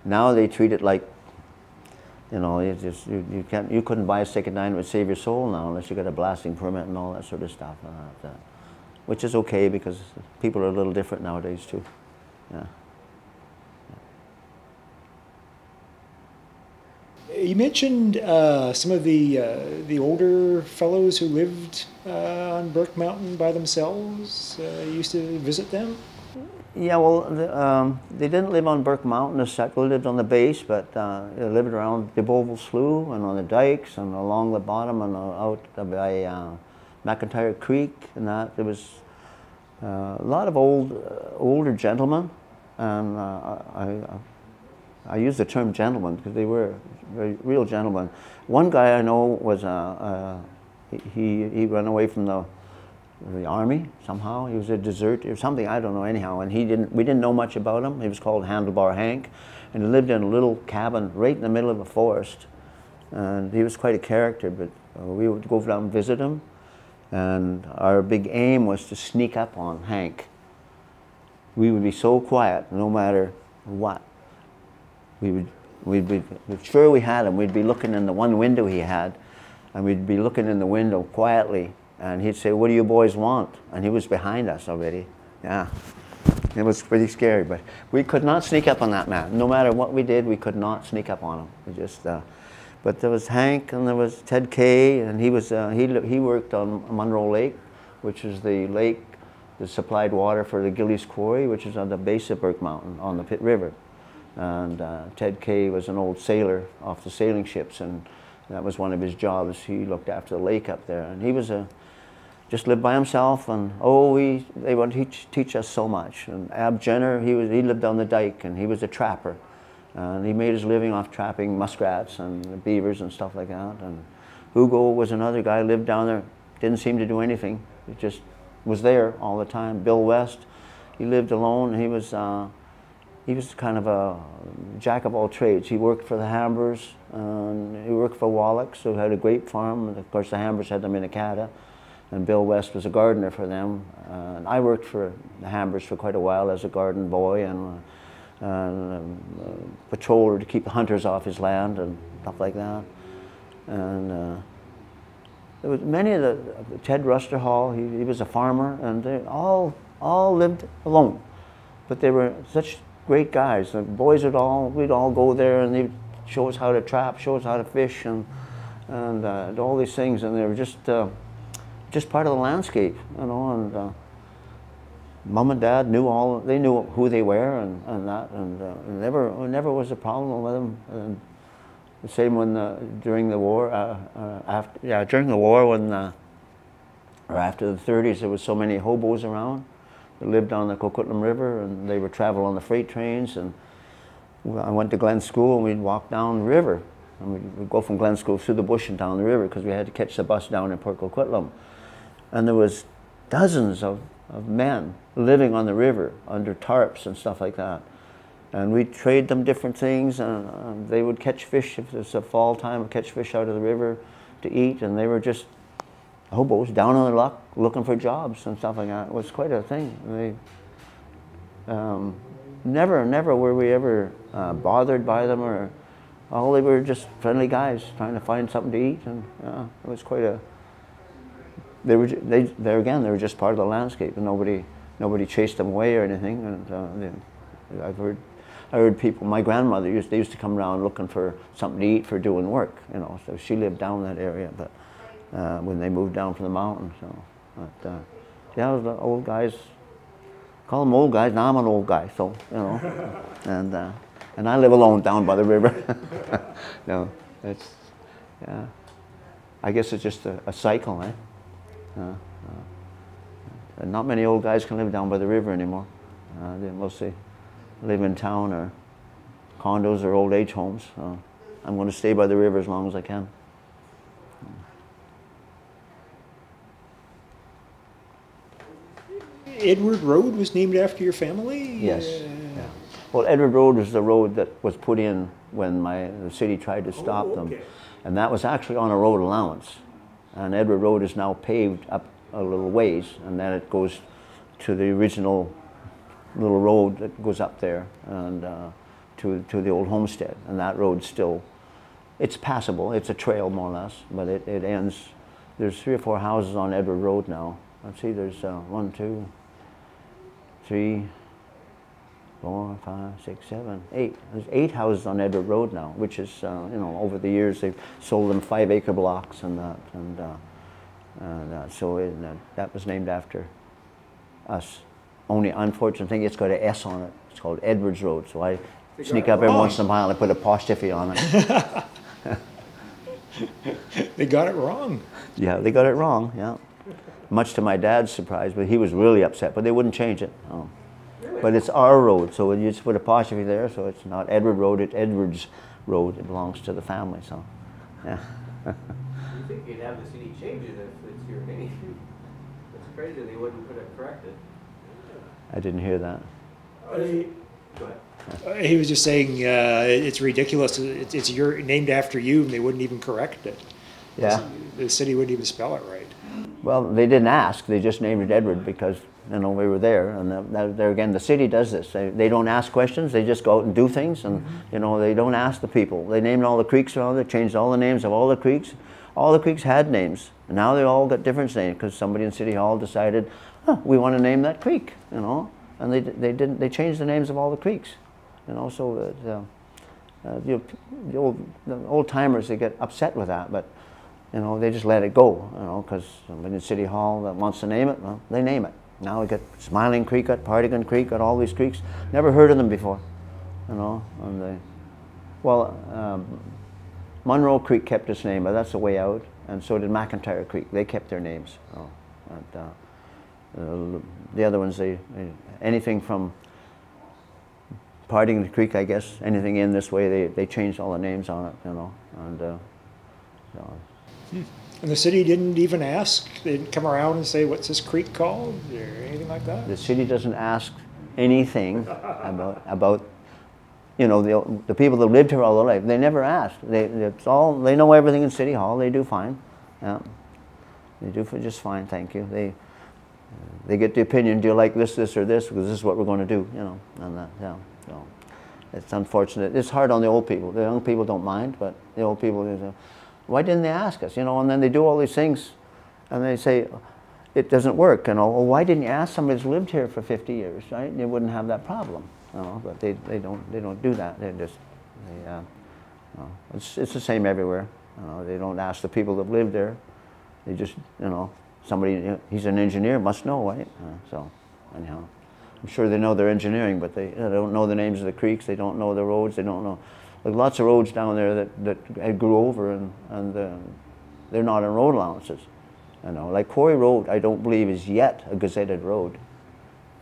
Speaker 2: Now they treat it like, you know, you couldn't buy a stick of dynamite to save your soul now unless you got a blasting permit and all that sort of stuff. Which is okay because people are a little different nowadays too. Yeah.
Speaker 1: You mentioned some of the older fellows who lived on Burke Mountain by themselves. You used to visit them?
Speaker 2: Yeah, well, they didn't live on Burke Mountain as such. They lived on the base, but they lived around the Beauville Slough and on the dikes and along the bottom and out by McIntyre Creek and that. There was a lot of older gentlemen, and I use the term gentlemen because they were real gentlemen. One guy I know was he ran away from the army somehow. He was a deserter or something, I don't know anyhow, and we didn't know much about him. He was called Handlebar Hank, and he lived in a little cabin right in the middle of a forest, and he was quite a character. But we would go down and visit him, and our big aim was to sneak up on Hank. We would be so quiet no matter what. We'd be sure we had him. We'd be looking in the one window he had, and we'd be looking in the window quietly, and he'd say, "What do you boys want?" And he was behind us already. Yeah, it was pretty scary, but we could not sneak up on that man. No matter what we did, we could not sneak up on him. We just, but there was Hank, and there was Ted Kay, and he worked on Monroe Lake, which is the lake that supplied water for the Gillies Quarry, which is on the base of Burke Mountain on the Pitt River. And Ted Kay was an old sailor off the sailing ships, and that was one of his jobs. He looked after the lake up there, and he was just lived by himself. And they would teach us so much. And Ab Jenner, he lived on the dike, and he was a trapper, and he made his living off trapping muskrats and beavers and stuff like that. And Hugo was another guy, lived down there, didn't seem to do anything. He just was there all the time. Bill West, he lived alone. He was kind of a jack of all trades. He worked for the Hambers, and he worked for Wallachs, who had a grape farm. And of course, the Hambers had the Minnacata, and Bill West was a gardener for them. And I worked for the Hambers for quite a while as a garden boy and patroller to keep the hunters off his land and stuff like that. And there was many of the Ted Rusterhall. He was a farmer, and they all lived alone, but they were such great guys. The boys we'd all go there, and they'd show us how to trap, show us how to fish, and all these things. And they were just part of the landscape, you know. And Mom and Dad knew they knew who they were, and that, and never was a problem with them. And the same when during the war, during the war when or after the 30s, there was so many hobos around. They lived on the Coquitlam River, and they would travel on the freight trains. And I went to Glen School, and we'd walk down the river. And we'd go from Glen School through the bush and down the river because we had to catch the bus down in Port Coquitlam. And there was dozens of men living on the river under tarps and stuff like that. And we'd trade them different things, and they would catch fish if it's a fall time, catch fish out of the river to eat, and they were just hobos down on their luck looking for jobs and stuff like that. It was quite a thing. Never were we ever bothered by them, or all they were just friendly guys trying to find something to eat, and it was quite a. They were just part of the landscape, and nobody chased them away or anything. And I heard people. My grandmother they used to come around looking for something to eat for doing work, you know. So she lived down that area, but when they moved down from the mountains, so. But yeah, it was the old guys. Call them old guys. Now I'm an old guy, so you know, and I live alone down by the river. No, it's yeah. I guess it's just a cycle, eh? And not many old guys can live down by the river anymore. They mostly live in town or condos or old age homes. So I'm going to stay by the river as long as I can.
Speaker 1: Edward Road was named after your family?
Speaker 2: Yes. Yeah. Well, Edward Road was the road that was put in when the city tried to stop them. And that was actually on a road allowance. And Edward Road is now paved up a little ways, and then it goes to the original little road that goes up there and to the old homestead. And that road still, it's passable. It's a trail more or less, but it ends. There's 3 or 4 houses on Edward Road now. Let's see, there's 1, 2, 3, 4, 5, 6, 7, 8. There's 8 houses on Edward Road now, which is, you know, over the years they've sold them 5-acre blocks and that, so that was named after us. Only unfortunate thing, it's got an S on it. It's called Edwards Road, so I sneak up every once in a while and put a apostrophe on it.
Speaker 1: They got it wrong.
Speaker 2: Yeah, they got it wrong, yeah. Much to my dad's surprise, but he was really upset, but they wouldn't change it. Oh. But it's our road, so you just put apostrophe there, so it's not Edward Road, it's Edwards Road. It belongs to the family, so, yeah.
Speaker 3: You think you'd have the city change it if it's your name? It's crazy they wouldn't correct it.
Speaker 2: I didn't hear that.
Speaker 3: Go ahead.
Speaker 1: He was just saying it's ridiculous. It's named after you, and they wouldn't even correct it.
Speaker 2: Yeah.
Speaker 1: The city wouldn't even spell it right.
Speaker 2: Well, they didn't ask. They just named it Edward because, you know, we were there. And there again, the city does this. They don't ask questions. They just go out and do things. And, you know, they don't ask the people. They named all the creeks around there, changed all the names of all the creeks. All the creeks had names. And now they all got different names because somebody in City Hall decided, we want to name that creek, you know. And they changed the names of all the creeks, you know, so that the old timers, they get upset with that, but you know, they just let it go, you know, because somebody in City Hall that wants to name it, well, they name it. Now we got Smiling Creek, got Partigan Creek, got all these creeks. Never heard of them before, you know. And Monroe Creek kept its name, but that's the way out, and so did McIntyre Creek. They kept their names. The other ones, anything from Partigan Creek, I guess, anything in this way, they changed all the names on it, you know. And
Speaker 1: And the city didn't even ask? They didn't come around and say, what's this creek called, or anything like that?
Speaker 2: the city doesn't ask anything about you know, the people that lived here all their life. They never asked. They know everything in City Hall. They do fine. Yeah. They do just fine, thank you. They get the opinion, do you like this, or this, because this is what we're going to do, you know, and that, yeah. So it's unfortunate. It's hard on the old people. The young people don't mind, but the old people, they say, why didn't they ask us, you know? And then they do all these things, and they say, it doesn't work, you know. Well, why didn't you ask somebody who's lived here for 50 years, right? They wouldn't have that problem, you know, but they don't do that. It's the same everywhere. You know, they don't ask the people that live there. They just, you know, somebody, he's an engineer, must know, right? So, anyhow, I'm sure they know their engineering, but they don't know the names of the creeks, they don't know the roads, they don't know. Like lots of roads down there that grew over and they're not in road allowances. You know, like Quarry Road, I don't believe is yet a gazetted road.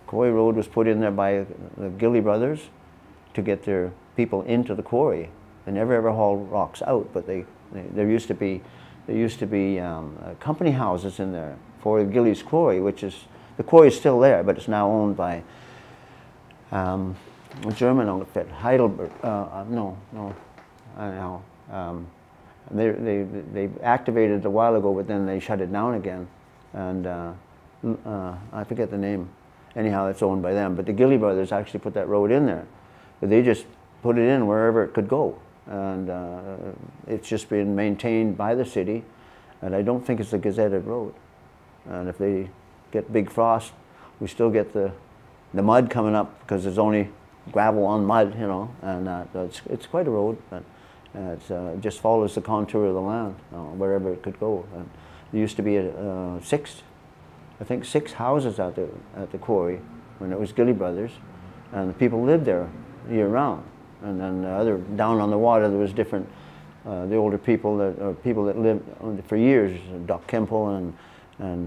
Speaker 2: Quarry Road was put in there by the Gilly brothers to get their people into the quarry. They never ever hauled rocks out, but there used to be company houses in there for Gilly's Quarry, which is, the quarry is still there, but it's now owned by a German outfit, Heidelberg, they activated it a while ago, but then they shut it down again, and I forget the name. anyhow, it's owned by them. But the Gilly brothers actually put that road in there. But they just put it in wherever it could go. And it's just been maintained by the city. And I don't think it's a gazetted road. And if they get big frost, we still get the mud coming up because there's only gravel on mud, you know. And it's quite a road, but it just follows the contour of the land, wherever it could go. And there used to be I think six houses at the quarry when it was Gilly Brothers, and the people lived there year round. And then down on the water there was different, the older people that lived for years, Doc Kemple and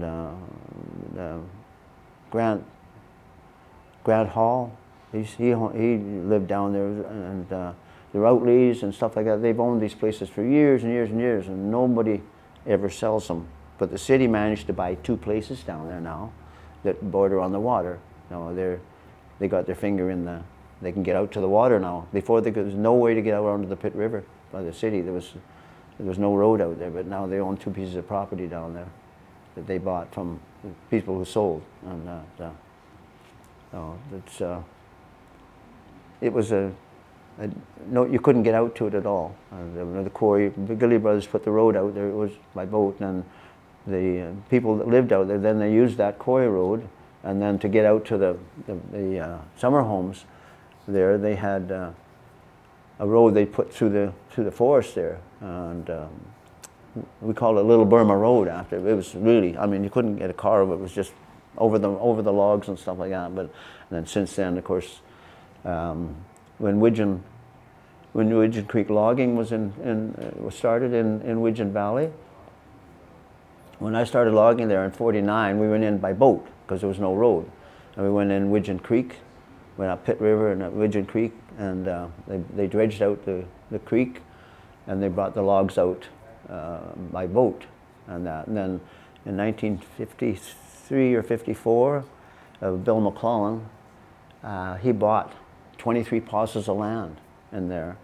Speaker 2: Grant Hall. He lived down there, and the Routleys and stuff like that. They've owned these places for years and years and years, and nobody ever sells them. But the city managed to buy 2 places down there now that border on the water. They got their finger in the. They can get out to the water now. Before there was no way to get out onto the Pitt River by the city. There was no road out there. But now they own 2 pieces of property down there that they bought from people who sold. And it was no, you couldn't get out to it at all. The quarry, the Gilly Brothers put the road out there. It was by boat, and the people that lived out there, then they used that quarry road, and then to get out to the summer homes there, they had a road they put through the forest there, and we called it Little Burma Road after. It was really, I mean, you couldn't get a car over it. It was just over the logs and stuff like that. But then since then, of course, when Widgeon Creek logging was was started in Widgeon Valley. When I started logging there in '49, we went in by boat because there was no road, and we went in Widgeon Creek, went up Pitt River and up Widgeon Creek, and they dredged out the creek, and they brought the logs out by boat, and then in 1953 or '54, Bill McClellan, he bought 23 parcels of land in there,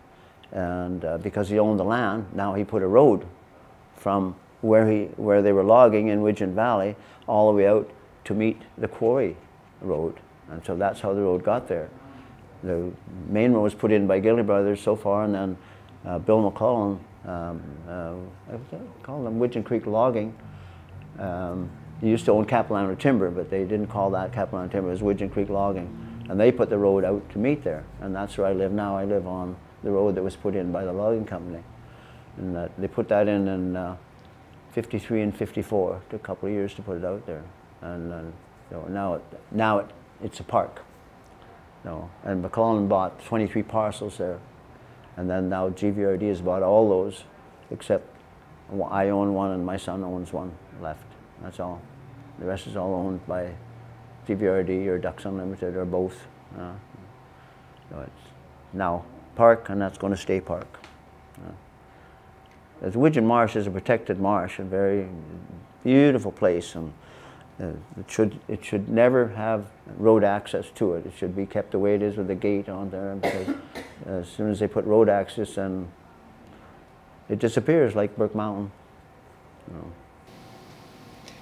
Speaker 2: and because he owned the land, now he put a road from where they were logging in Widgeon Valley all the way out to meet the quarry road, and so that's how the road got there. The main road was put in by Gilly Brothers so far, and then Bill McClellan, called them Widgeon Creek Logging. He used to own Coquitlam Timber, but they didn't call that Coquitlam Timber. It was Widgeon Creek Logging, and they put the road out to meet there, and that's where I live now. I live on the road that was put in by the logging company, and they put that in '53 and '54. It took a couple of years to put it out there, and now it's a park. And McClellan bought 23 parcels there, and then now GVRD has bought all those, except I own one and my son owns one left. That's all. The rest is all owned by GVRD or Ducks Unlimited or both. So it's now park, and that's going to stay park. As Widgeon Marsh is a protected marsh, a very beautiful place, and it should never have road access to it. It should be kept the way it is with the gate on there, because as soon as they put road access, then it disappears like Burke Mountain.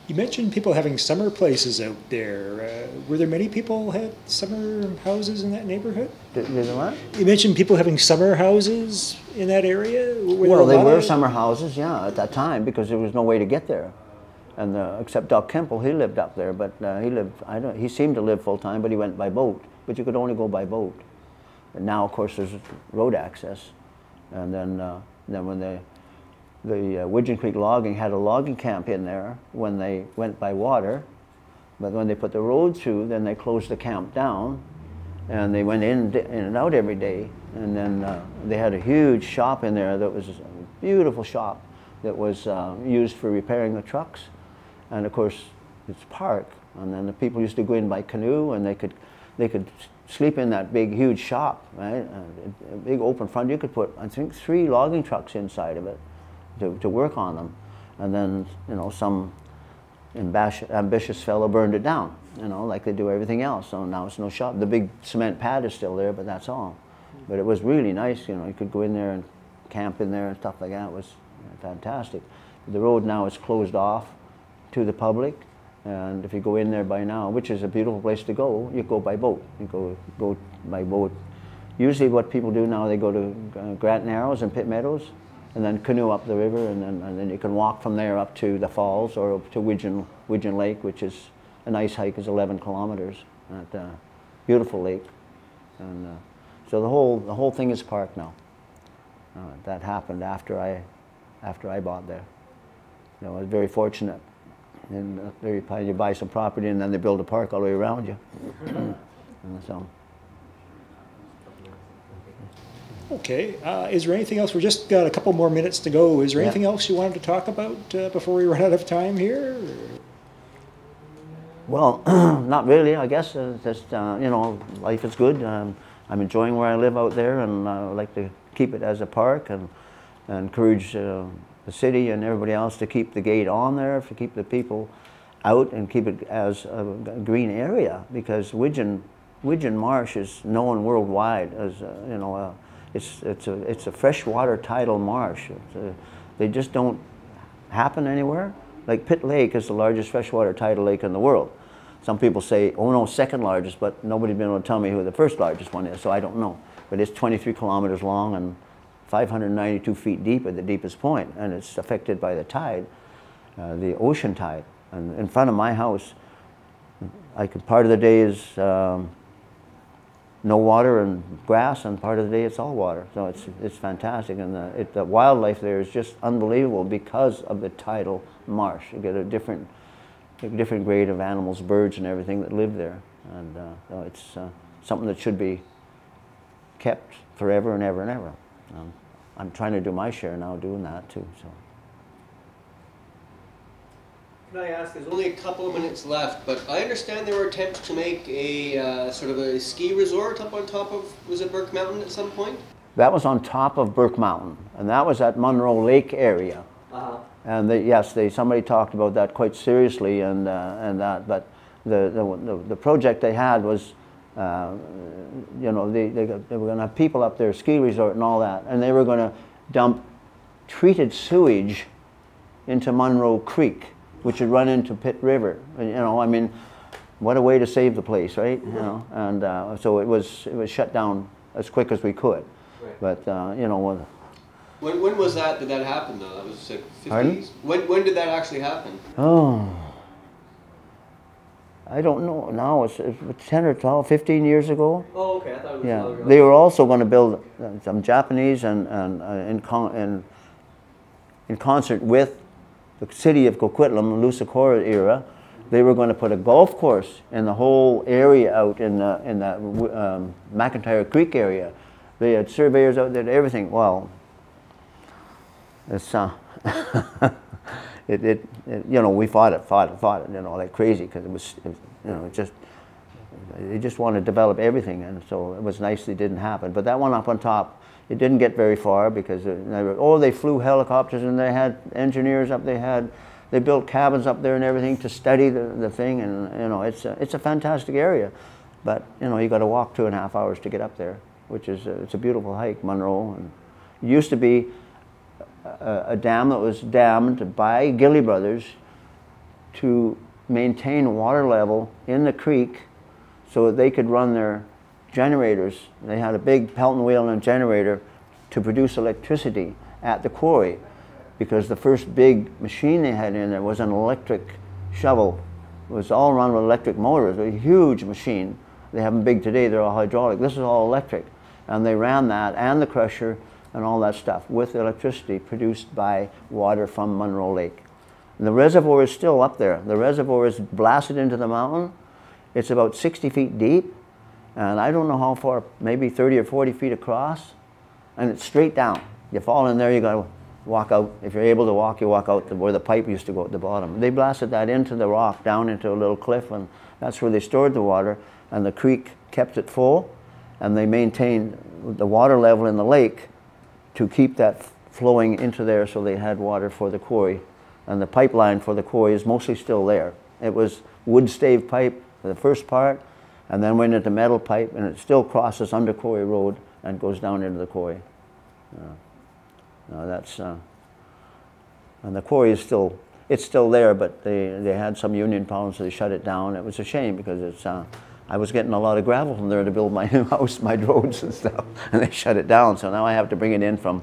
Speaker 1: You mentioned people having summer places out there. Were there many people who had summer houses in that neighborhood?
Speaker 2: Did what?
Speaker 1: You mentioned people having summer houses in that area?
Speaker 2: Well, they were summer houses, yeah, at that time, because there was no way to get there. And except Doc Kemple, he lived up there, but he seemed to live full time, but he went by boat. But you could only go by boat. And now, of course, there's road access. And then when the Widgeon Creek Logging had a logging camp in there when they went by water, but when they put the road through, then they closed the camp down, and they went in and out every day. And then they had a huge shop in there that was a beautiful shop that was used for repairing the trucks. And of course, it's park, and then the people used to go in by canoe, and they could sleep in that big, huge shop, right? A big open front. You could put, I think, 3 logging trucks inside of it to work on them. And then, some ambitious fellow burned it down, like they do everything else. So now it's no shop. The big cement pad is still there, but that's all. But it was really nice, you could go in there and camp in there and stuff like that. It was fantastic. The road now is closed off to the public, And if you go in there by now, which is a beautiful place to go, you go by boat. You go by boat. Usually what people do now, they go to Grant Narrows and Pitt Meadows, and then canoe up the river, and then you can walk from there up to the falls or up to Widgeon Lake, which is a nice hike, is 11 kilometers. At beautiful lake, and so the whole thing is parked now. That happened after I bought there. You know, I was very fortunate. And there you buy some property, and then they build a park all the way around you. And so.
Speaker 1: Okay, is there anything else? We've just got a couple more minutes to go. Is there anything else you wanted to talk about before we run out of time here?
Speaker 2: Well, not really, I guess. Just, you know, life is good. I'm enjoying where I live out there, and I like to keep it as a park, and encourage the city and everybody else to keep the gate on there, to keep the people out and keep it as a green area, because Widgeon Marsh is known worldwide as, you know, it's a freshwater tidal marsh. They just don't happen anywhere. Like Pitt Lake is the largest freshwater tidal lake in the world. Some people say, oh no, second largest, but nobody's been able to tell me who the first largest one is, so I don't know. But it's 23 kilometers long and 592 feet deep at the deepest point, and it's affected by the tide, the ocean tide. And in front of my house, part of the day is no water and grass, and part of the day it's all water. So it's fantastic, and the wildlife there is just unbelievable because of the tidal marsh. You get a different grade of animals, birds, and everything that live there, and so it's something that should be kept forever and ever and ever. I'm trying to do my share now, doing that too. So.
Speaker 3: Can I ask, there's only a couple of minutes left, but I understand there were attempts to make a sort of a ski resort up on top of, was it Burke Mountain at some point?
Speaker 2: That was on top of Burke Mountain, and that was at Munro Lake area. And yes, somebody talked about that quite seriously, and that, but the project they had was, you know, they were going to have people up there, ski resort and all that, and they were going to dump treated sewage into Munro Creek, which would run into Pitt River. And, you know, I mean, what a way to save the place, right? You know, and so it was shut down as quick as we could.
Speaker 3: Right.
Speaker 2: But you know,
Speaker 3: when was that? Did that happen though? That was like 50s.
Speaker 2: Pardon?
Speaker 3: When did that actually happen?
Speaker 2: oh, I don't know. Now it's 10 or 12, 15 years ago.
Speaker 3: Oh, okay. I thought it was
Speaker 2: Yeah,
Speaker 3: longer.
Speaker 2: they were also going to build some Japanese and in concert with the city of Coquitlam, Lusakora era, they were going to put a golf course in the whole area out in that McIntyre Creek area. They had surveyors out there, everything. Well, it's you know, we fought it, you know, like crazy, because it was, you know, they just wanted to develop everything, and so it was nice it didn't happen. But that one up on top, it didn't get very far, because they flew helicopters, and they had engineers up. They built cabins up there and everything to study the thing, and you know, it's a fantastic area. But you know, you got to walk 2.5 hours to get up there, which is it's a beautiful hike, Munro. And it used to be a dam that was dammed by Gilly Brothers to maintain water level in the creek, so that they could run their generators. They had a big Pelton wheel and generator to produce electricity at the quarry, because the first big machine they had in there was an electric shovel. It was all run with electric motors, a huge machine. They have them big today, they're all hydraulic. This is all electric. And they ran that and the crusher and all that stuff with electricity produced by water from Munro Lake. And the reservoir is still up there. The reservoir is blasted into the mountain. It's about 60 feet deep, and I don't know how far, maybe 30 or 40 feet across, and it's straight down. You fall in there, you got to walk out. If you're able to walk, you walk out where the pipe used to go at the bottom. They blasted that into the rock, down into a little cliff, and that's where they stored the water, and the creek kept it full, and they maintained the water level in the lake to keep that flowing into there, so they had water for the quarry. And the pipeline for the quarry is mostly still there. It was wood stave pipe for the first part, and then went into metal pipe, and it still crosses under Quarry Road and goes down into the quarry. And the quarry is still it's still there, but they had some union problems, so they shut it down. It was a shame because it's, I was getting a lot of gravel from there to build my new house, my roads and stuff, and they shut it down. So now I have to bring it in from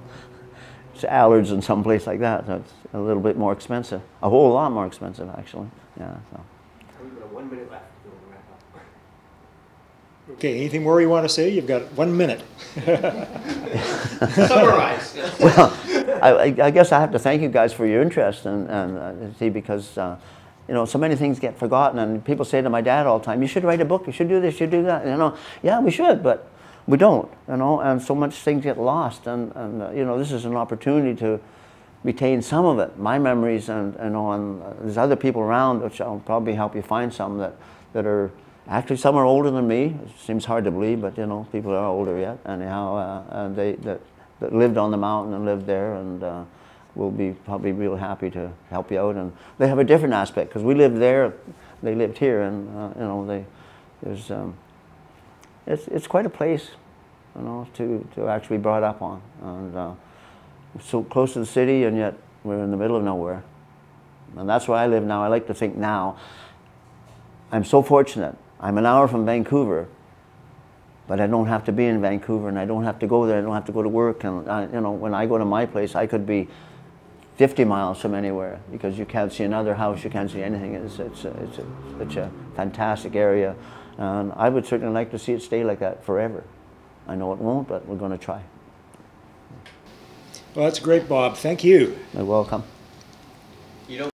Speaker 2: Allards and someplace like that. So it's a little bit more expensive, a whole lot more expensive actually. Yeah. So.
Speaker 3: We've got 1 minute left.
Speaker 1: Okay, anything more you want to say? You've got 1 minute.
Speaker 3: Summarize.
Speaker 2: Well, I guess I have to thank you guys for your interest and see, because you know, so many things get forgotten, and people say to my dad all the time, "You should write a book. You should do this. You should do that." You know, yeah, we should, but we don't. You know, and so much things get lost, and you know, this is an opportunity to retain some of it, my memories, and you know, and there's other people around, which I'll probably help you find some that are. Actually, some are older than me. It seems hard to believe, but you know, people are older yet. Anyhow, and that lived on the mountain and lived there, and will be probably real happy to help you out. And they have a different aspect because we lived there, they lived here, and you know, it's quite a place, you know, to actually be brought up on, and so close to the city, and yet we're in the middle of nowhere, and that's where I live now. I like to think now. I'm so fortunate. I'm an hour from Vancouver, but I don't have to be in Vancouver, and I don't have to go there. I don't have to go to work, and you know, when I go to my place, I could be 50 miles from anywhere because you can't see another house, you can't see anything. It's a fantastic area, and I would certainly like to see it stay like that forever. I know it won't, but we're going to try.
Speaker 1: Well, that's great, Bob. Thank you.
Speaker 2: You're welcome.
Speaker 3: You don't